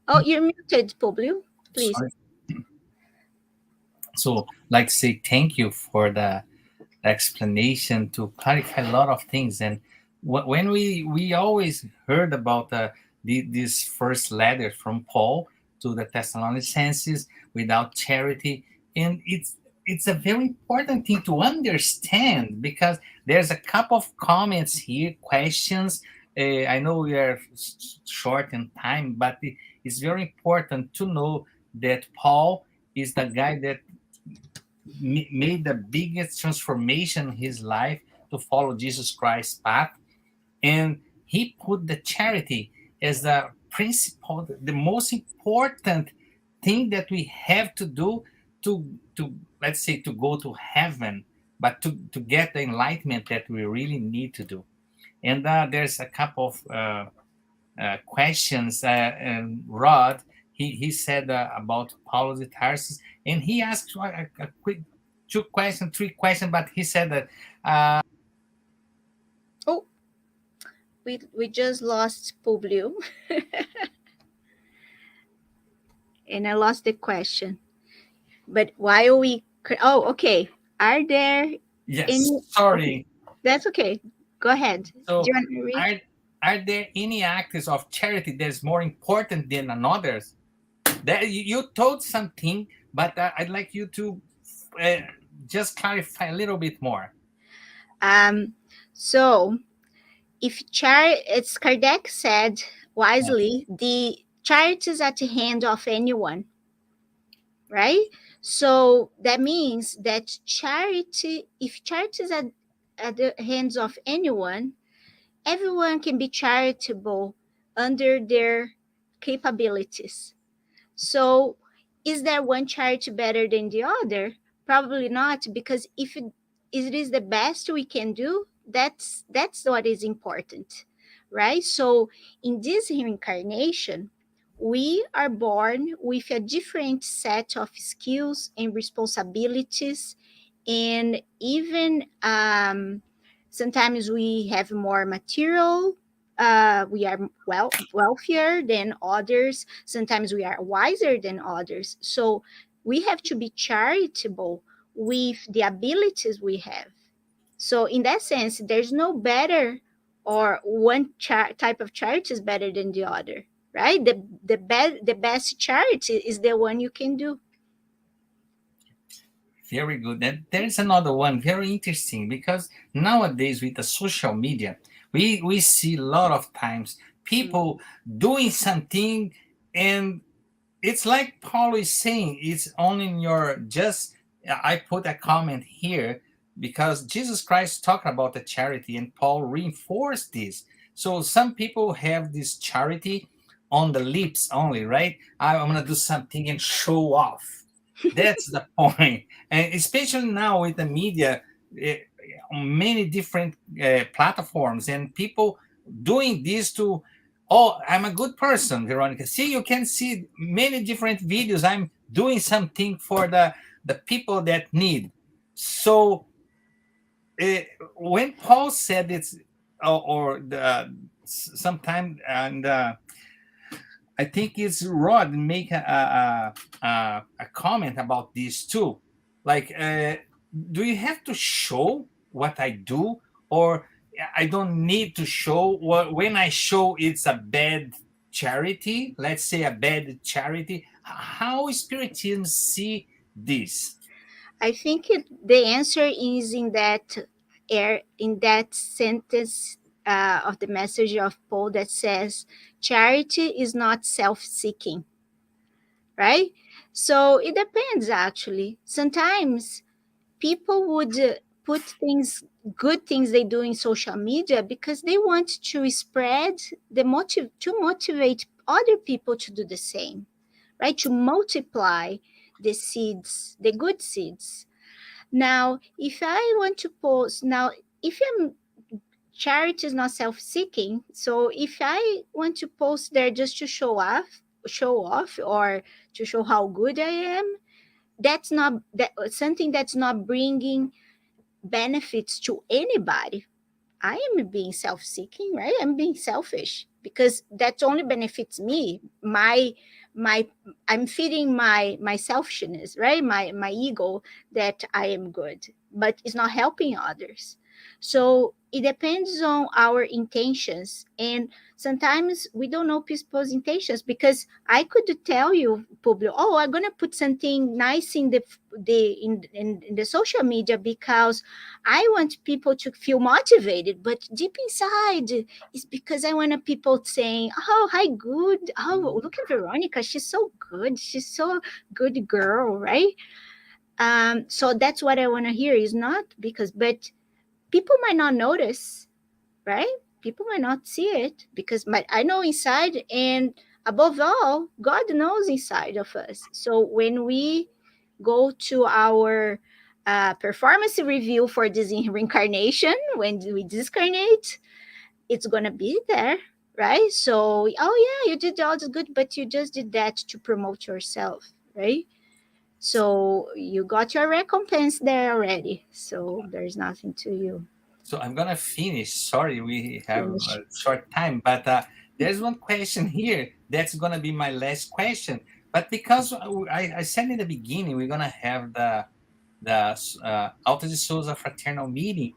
Oh, you're muted, Publio. Please. Sorry. So, like, say thank you for the explanation to clarify a lot of things. And when we always heard about this first letter from Paul to the Thessalonicenses without charity, and it's a very important thing to understand because there's a couple of comments here, questions. I know we are short in time, but it's very important to know that Paul is the guy that made the biggest transformation in his life to follow Jesus Christ's path. And he put the charity as the principle, the most important thing that we have to do to let's say to go to heaven, but to get the enlightenment that we really need to do. And there's a couple of questions. And Rod, he said about Paulo de Tarsus, and he asked a quick two questions, three questions, but he said that Oh, we just lost Publio, and I lost the question. But while oh, okay. Are there yes, any? Okay, sorry. that's okay. Go ahead. Do So you want to read? are there any acts of charity that's more important than another's? That you told something, but I'd like you to uh, just clarify a little bit more. Um. So if it's Kardec said Yeah. wisely, the charity is at the hand of anyone, right? So that means that if charity is at the hands of anyone, everyone can be charitable under their capabilities. So Is there one charity better than the other? Probably not, because if it is the best we can do, that's what is important, right? So in this reincarnation, we are born with a different set of skills and responsibilities, and even sometimes we have more material, we are wealthier than others, sometimes we are wiser than others. So we have to be charitable with the abilities we have. So in that sense, there's no better, or one type of charity is better than the other, right? The best charity is the one you can do. Very good. And there's another one very interesting because nowadays with the social media, we see a lot of times people doing something, and it's like Paul is saying, it's only in your just. I put a comment here because Jesus Christ talked about the charity, and Paul reinforced this. So some people have this charity on the lips only, right? I'm gonna do something and show off. That's the point, and especially now with the media, eh, many different platforms, and people doing this to, oh, I'm a good person, Veronica. See, you can see many different videos. I'm doing something for the people that need. So uh, when Paul said it's, or the sometime, and I think it's Rod make a comment about this too. Like, do you have to show what I do, or I don't need to show? What when I show it's a bad charity? Let's say a bad charity. How Spiritism see this? I think the answer is in that in that sentence of the message of Paul that says, "Charity is not self-seeking," right? So it depends. Actually, sometimes people would put things, good things they do in social media, because they want to spread the motive, to motivate other people to do the same, right? To multiply the seeds, the good seeds. Now, if I want to post, now, if I'm, charity is not self-seeking, so if I want to post there just to show off, or to show how good I am, that's not that something that's not bringing benefits to anybody. I am being self-seeking, right? I'm being selfish, because that only benefits me. My I'm feeding my selfishness, right? My ego, that I am good, but it's not helping others. So it depends on our intentions, and sometimes we don't know people's intentions, because I could tell you, Publio, oh, I'm gonna put something nice in in the social media because I want people to feel motivated, but deep inside, it's because I want people saying, "Oh, hi, good. Oh, look at Veronica. She's so good. She's so good girl, right?" So that's what I want to hear. Is not because, but people might not notice, right? People might not see it, because I know inside, and above all, God knows inside of us. So when we go to our performance review for this reincarnation, when we discarnate, it's going to be there, right? So, oh yeah, you did all this good, but you just did that to promote yourself, right? So you got your recompense there already. So there's nothing to you. So I'm gonna finish. Sorry, we have a Finish. short time, but there's one question here that's gonna be my last question. But because I said in the beginning, we're gonna have the Alta de Souza fraternal meeting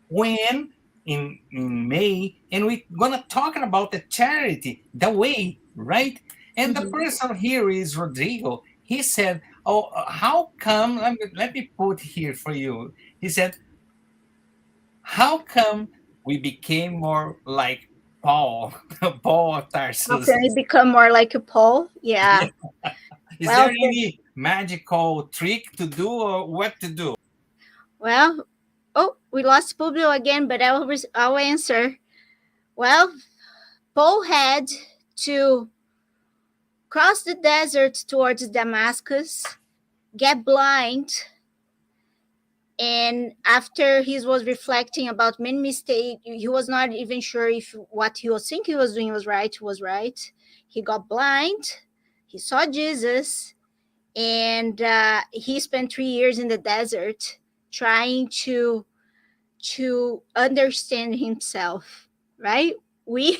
when in May, and we're gonna talking about the charity, the way, right? And the Mhm. person here is Rodrigo. He said, "Oh, how come?" Let me put here for you. He said, how come we became more like Paul, Paul of How Tarsus? can we become more like a Paul? Yeah. Yeah. Is there Well, any magical trick to do or what to do? well. Oh, we lost Publio again, but I'll answer. Well, Paul had to cross the desert towards Damascus, get blind, and after he was reflecting about many mistakes, he was not even sure if what he was thinking he was doing was right. He got blind, he saw Jesus, and he spent 3 years in the desert trying to understand himself, right? We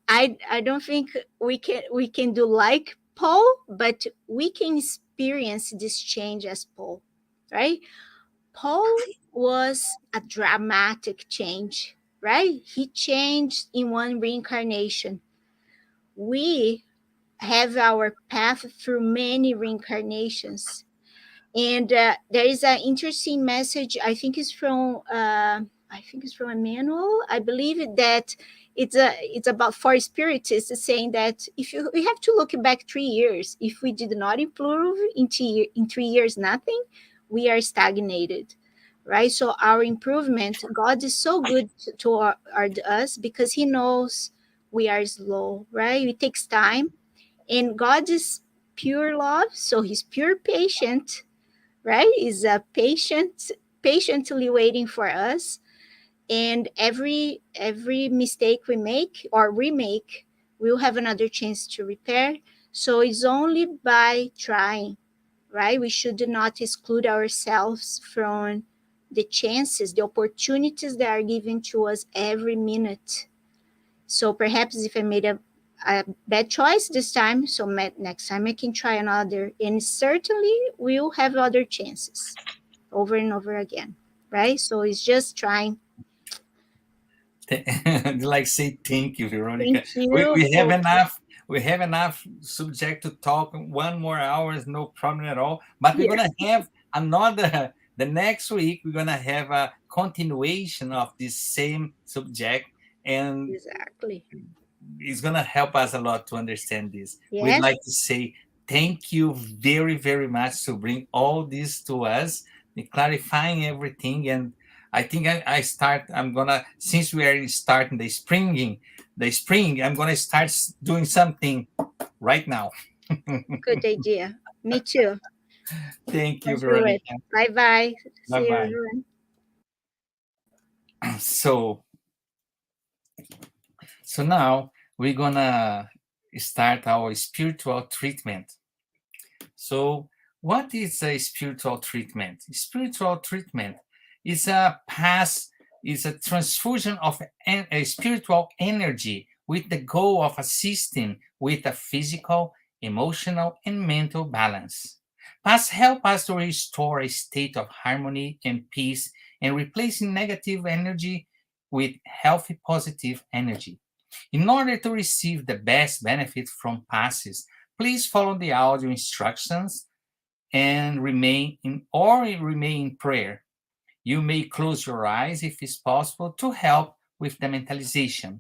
I don't think we can do like Paul, but we can experience this change as Paul, right? Paul was a dramatic change, right? He changed in one reincarnation. We have our path through many reincarnations. And there is an interesting message. I think it's from Emmanuel. I believe that it's about for spiritists saying that if we have to look back 3 years, if we did not improve in 3 years, nothing, we are stagnated, right? So our improvement, God is so good toward us because He knows we are slow, right? It takes time, and God is pure love, so He's pure patient, right? Is a patiently waiting for us, and every mistake we make or remake, we'll have another chance to repair. So it's only by trying, right? We should not exclude ourselves from the chances, the opportunities that are given to us every minute. So perhaps if I made a bad choice this time, so next time I can try another. And certainly we'll have other chances over and over again, right? So it's just trying. Like say thank you, Veronica. Thank We, you. we have enough. We have enough subject to talk 1 more hours, no problem at all. But we're Yeah, gonna have another. The next week we're gonna have a continuation of this same subject, and exactly. it's going to help us a lot to understand this. We'd Yes, like to say thank you very, very much to bring all this to us, clarifying everything. And I think I'm going to, since we are starting the spring, I'm going to start doing something right now. good idea. Me too. Thank you, Let's do it. Veronica. Bye bye. Bye See you, bye. everyone. So, so now we're going to start our spiritual treatment. So, what is a spiritual treatment? Spiritual treatment is a transfusion of a spiritual energy with the goal of assisting with a physical, emotional, and mental balance. Pass help us to restore a state of harmony and peace and replacing negative energy with healthy, positive energy. In order to receive the best benefit from passes, please follow the audio instructions and remain in prayer. You may close your eyes if it's possible to help with the mentalization.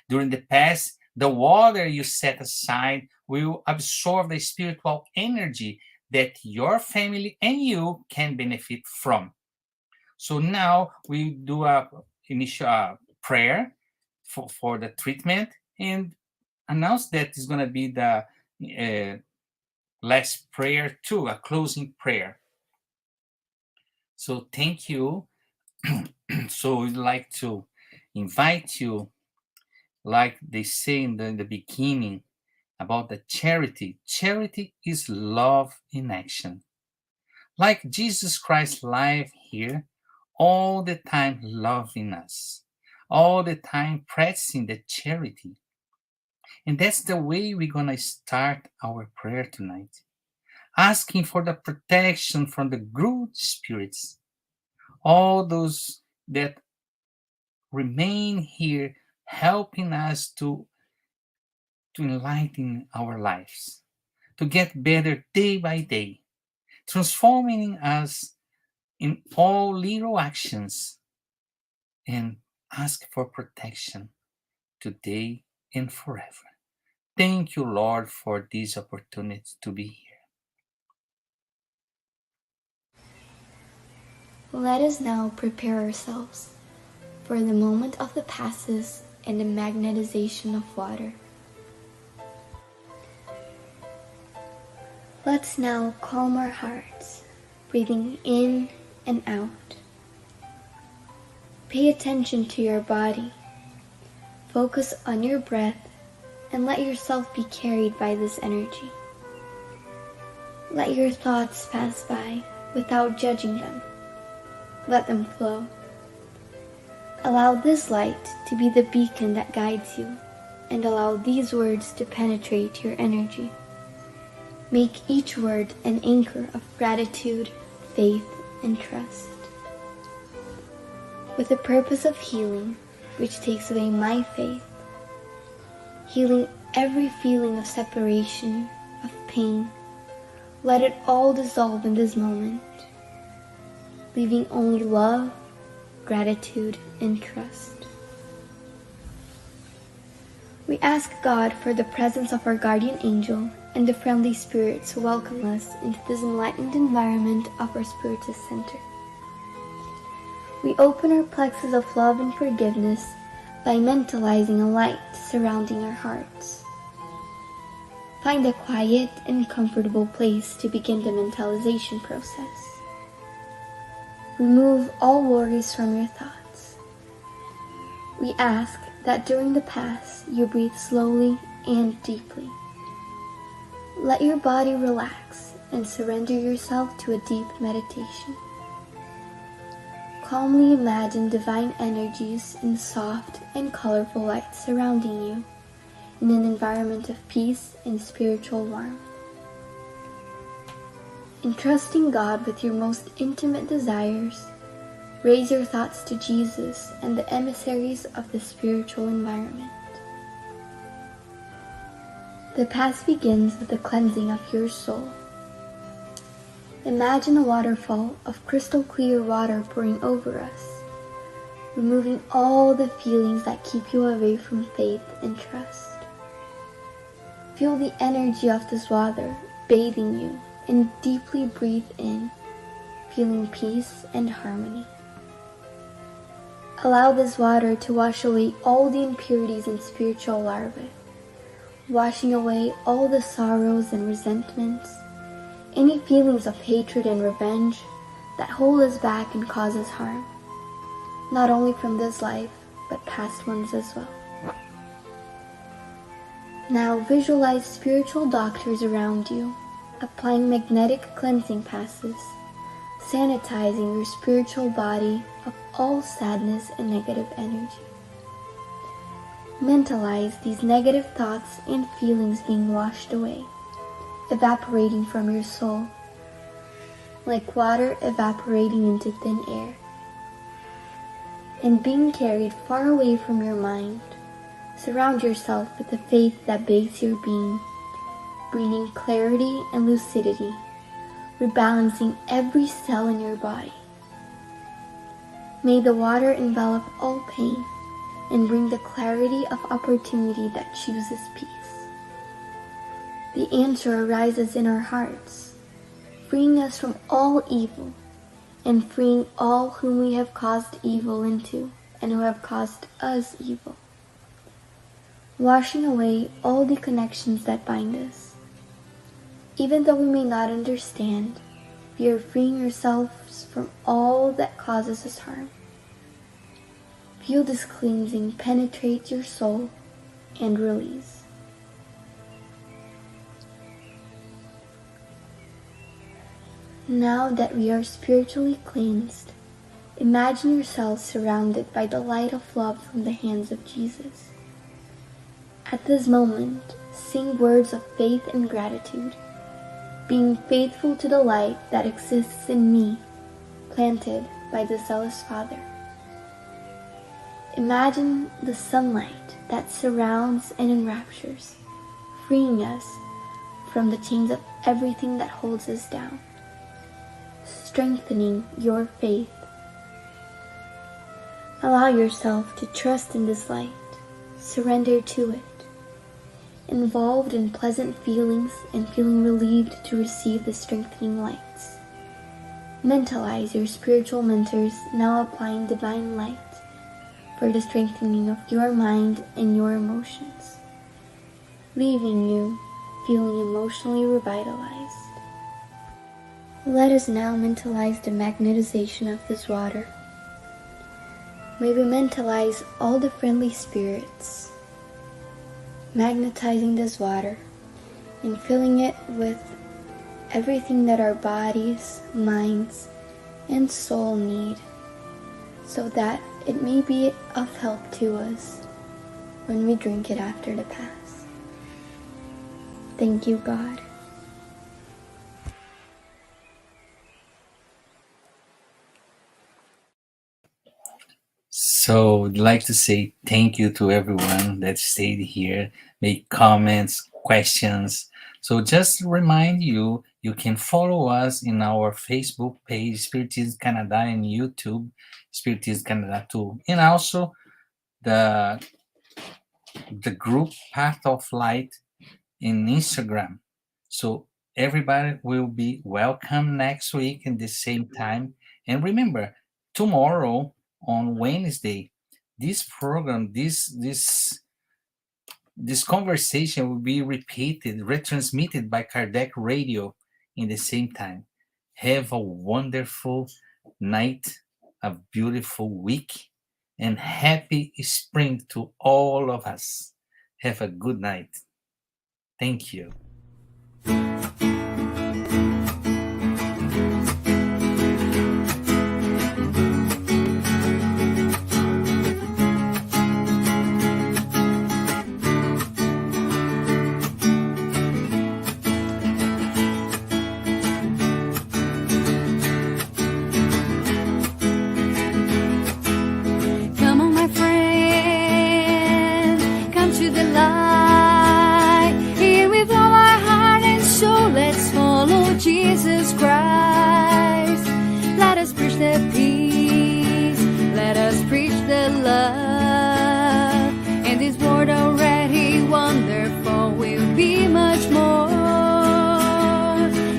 During the pass, the water you set aside will absorb the spiritual energy that your family and you can benefit from. So now we do a initial prayer for the treatment and announce that it's going to be the last prayer too, a closing prayer. So thank you. So we'd like to invite you, like they say in the beginning about the charity. Charity is love in action. Like Jesus Christ live here, all the time loving us, all the time practicing the charity. And that's the way we're going to start our prayer tonight, asking for the protection from the good spirits, all those that remain here, helping us to enlighten our lives, to get better day by day, transforming us in all little actions, and ask for protection today and forever. Thank you, Lord, for this opportunity to be here. Let us now prepare ourselves for the moment of the passes and the magnetization of water. Let's now calm our hearts, breathing in and out. Pay attention to your body. Focus on your breath and let yourself be carried by this energy. Let your thoughts pass by without judging them. Let them flow. Allow this light to be the beacon that guides you, and allow these words to penetrate your energy. Make each word an anchor of gratitude, faith, and trust. With the purpose of healing, which takes away my faith, healing every feeling of separation, of pain, let it all dissolve in this moment, leaving only love, gratitude, and trust. We ask God for the presence of our guardian angel and the friendly spirits who welcome us into this enlightened environment of our Spiritist Center. We open our plexus of love and forgiveness by mentalizing a light surrounding our hearts. Find a quiet and comfortable place to begin the mentalization process. Remove all worries from your thoughts. We ask that during the pass you breathe slowly and deeply. Let your body relax and surrender yourself to a deep meditation. Calmly imagine divine energies in soft and colorful light surrounding you in an environment of peace and spiritual warmth. Entrusting God with your most intimate desires, raise your thoughts to Jesus and the emissaries of the spiritual environment. The path begins with the cleansing of your soul. Imagine a waterfall of crystal clear water pouring over us, removing all the feelings that keep you away from faith and trust. Feel the energy of this water bathing you and deeply breathe in, feeling peace and harmony. Allow this water to wash away all the impurities and spiritual larvae, washing away all the sorrows and resentments, any feelings of hatred and revenge that hold us back and cause us harm, not only from this life, but past ones as well. Now visualize spiritual doctors around you, applying magnetic cleansing passes, sanitizing your spiritual body of all sadness and negative energy. Mentalize these negative thoughts and feelings being washed away, evaporating from your soul, like water evaporating into thin air, and being carried far away from your mind. Surround yourself with the faith that bathes your being, bringing clarity and lucidity, rebalancing every cell in your body. May the water envelop all pain and bring the clarity of opportunity that chooses peace. The answer arises in our hearts, freeing us from all evil and freeing all whom we have caused evil into and who have caused us evil, washing away all the connections that bind us. Even though we may not understand, we are freeing ourselves from all that causes us harm. Feel this cleansing penetrate your soul and release. Now that we are spiritually cleansed, imagine yourself surrounded by the light of love from the hands of Jesus. At this moment, sing words of faith and gratitude, being faithful to the light that exists in me, planted by the zealous Father. Imagine the sunlight that surrounds and enraptures, freeing us from the chains of everything that holds us down, strengthening your faith. Allow yourself to trust in this light, surrender to it, involved in pleasant feelings and feeling relieved to receive the strengthening lights. Mentalize your spiritual mentors now applying divine light for the strengthening of your mind and your emotions, leaving you feeling emotionally revitalized. Let us now mentalize the magnetization of this water. May we mentalize all the friendly spirits, magnetizing this water and filling it with everything that our bodies, minds, and soul need, so that it may be of help to us when we drink it after the pass. Thank you, God. So I'd like to say thank you to everyone that stayed here, make comments, questions. So just remind you, you can follow us in our Facebook page, Spiritism Canada, and YouTube, Spiritism Canada too. And also the group Path of Light in Instagram. So everybody will be welcome next week in the same time. And remember, tomorrow on Wednesday, this program, this conversation will be repeated, retransmitted by Kardec Radio in the same time. Have a wonderful night, a beautiful week, and happy spring to all of us. Have a good night. Thank you. Come on, my friend, come to the light. Here with all our heart and soul, let's follow Jesus Christ. Let us preach the peace, let us preach the love. And this world already wonderful will be much more.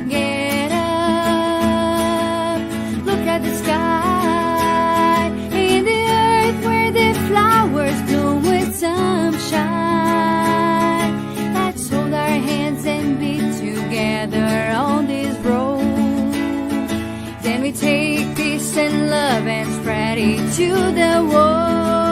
Get up, look at the sky, in the earth where the flowers bloom with sunshine. Let's hold our hands and be together on this road. Then we take peace and love and spread it to the world.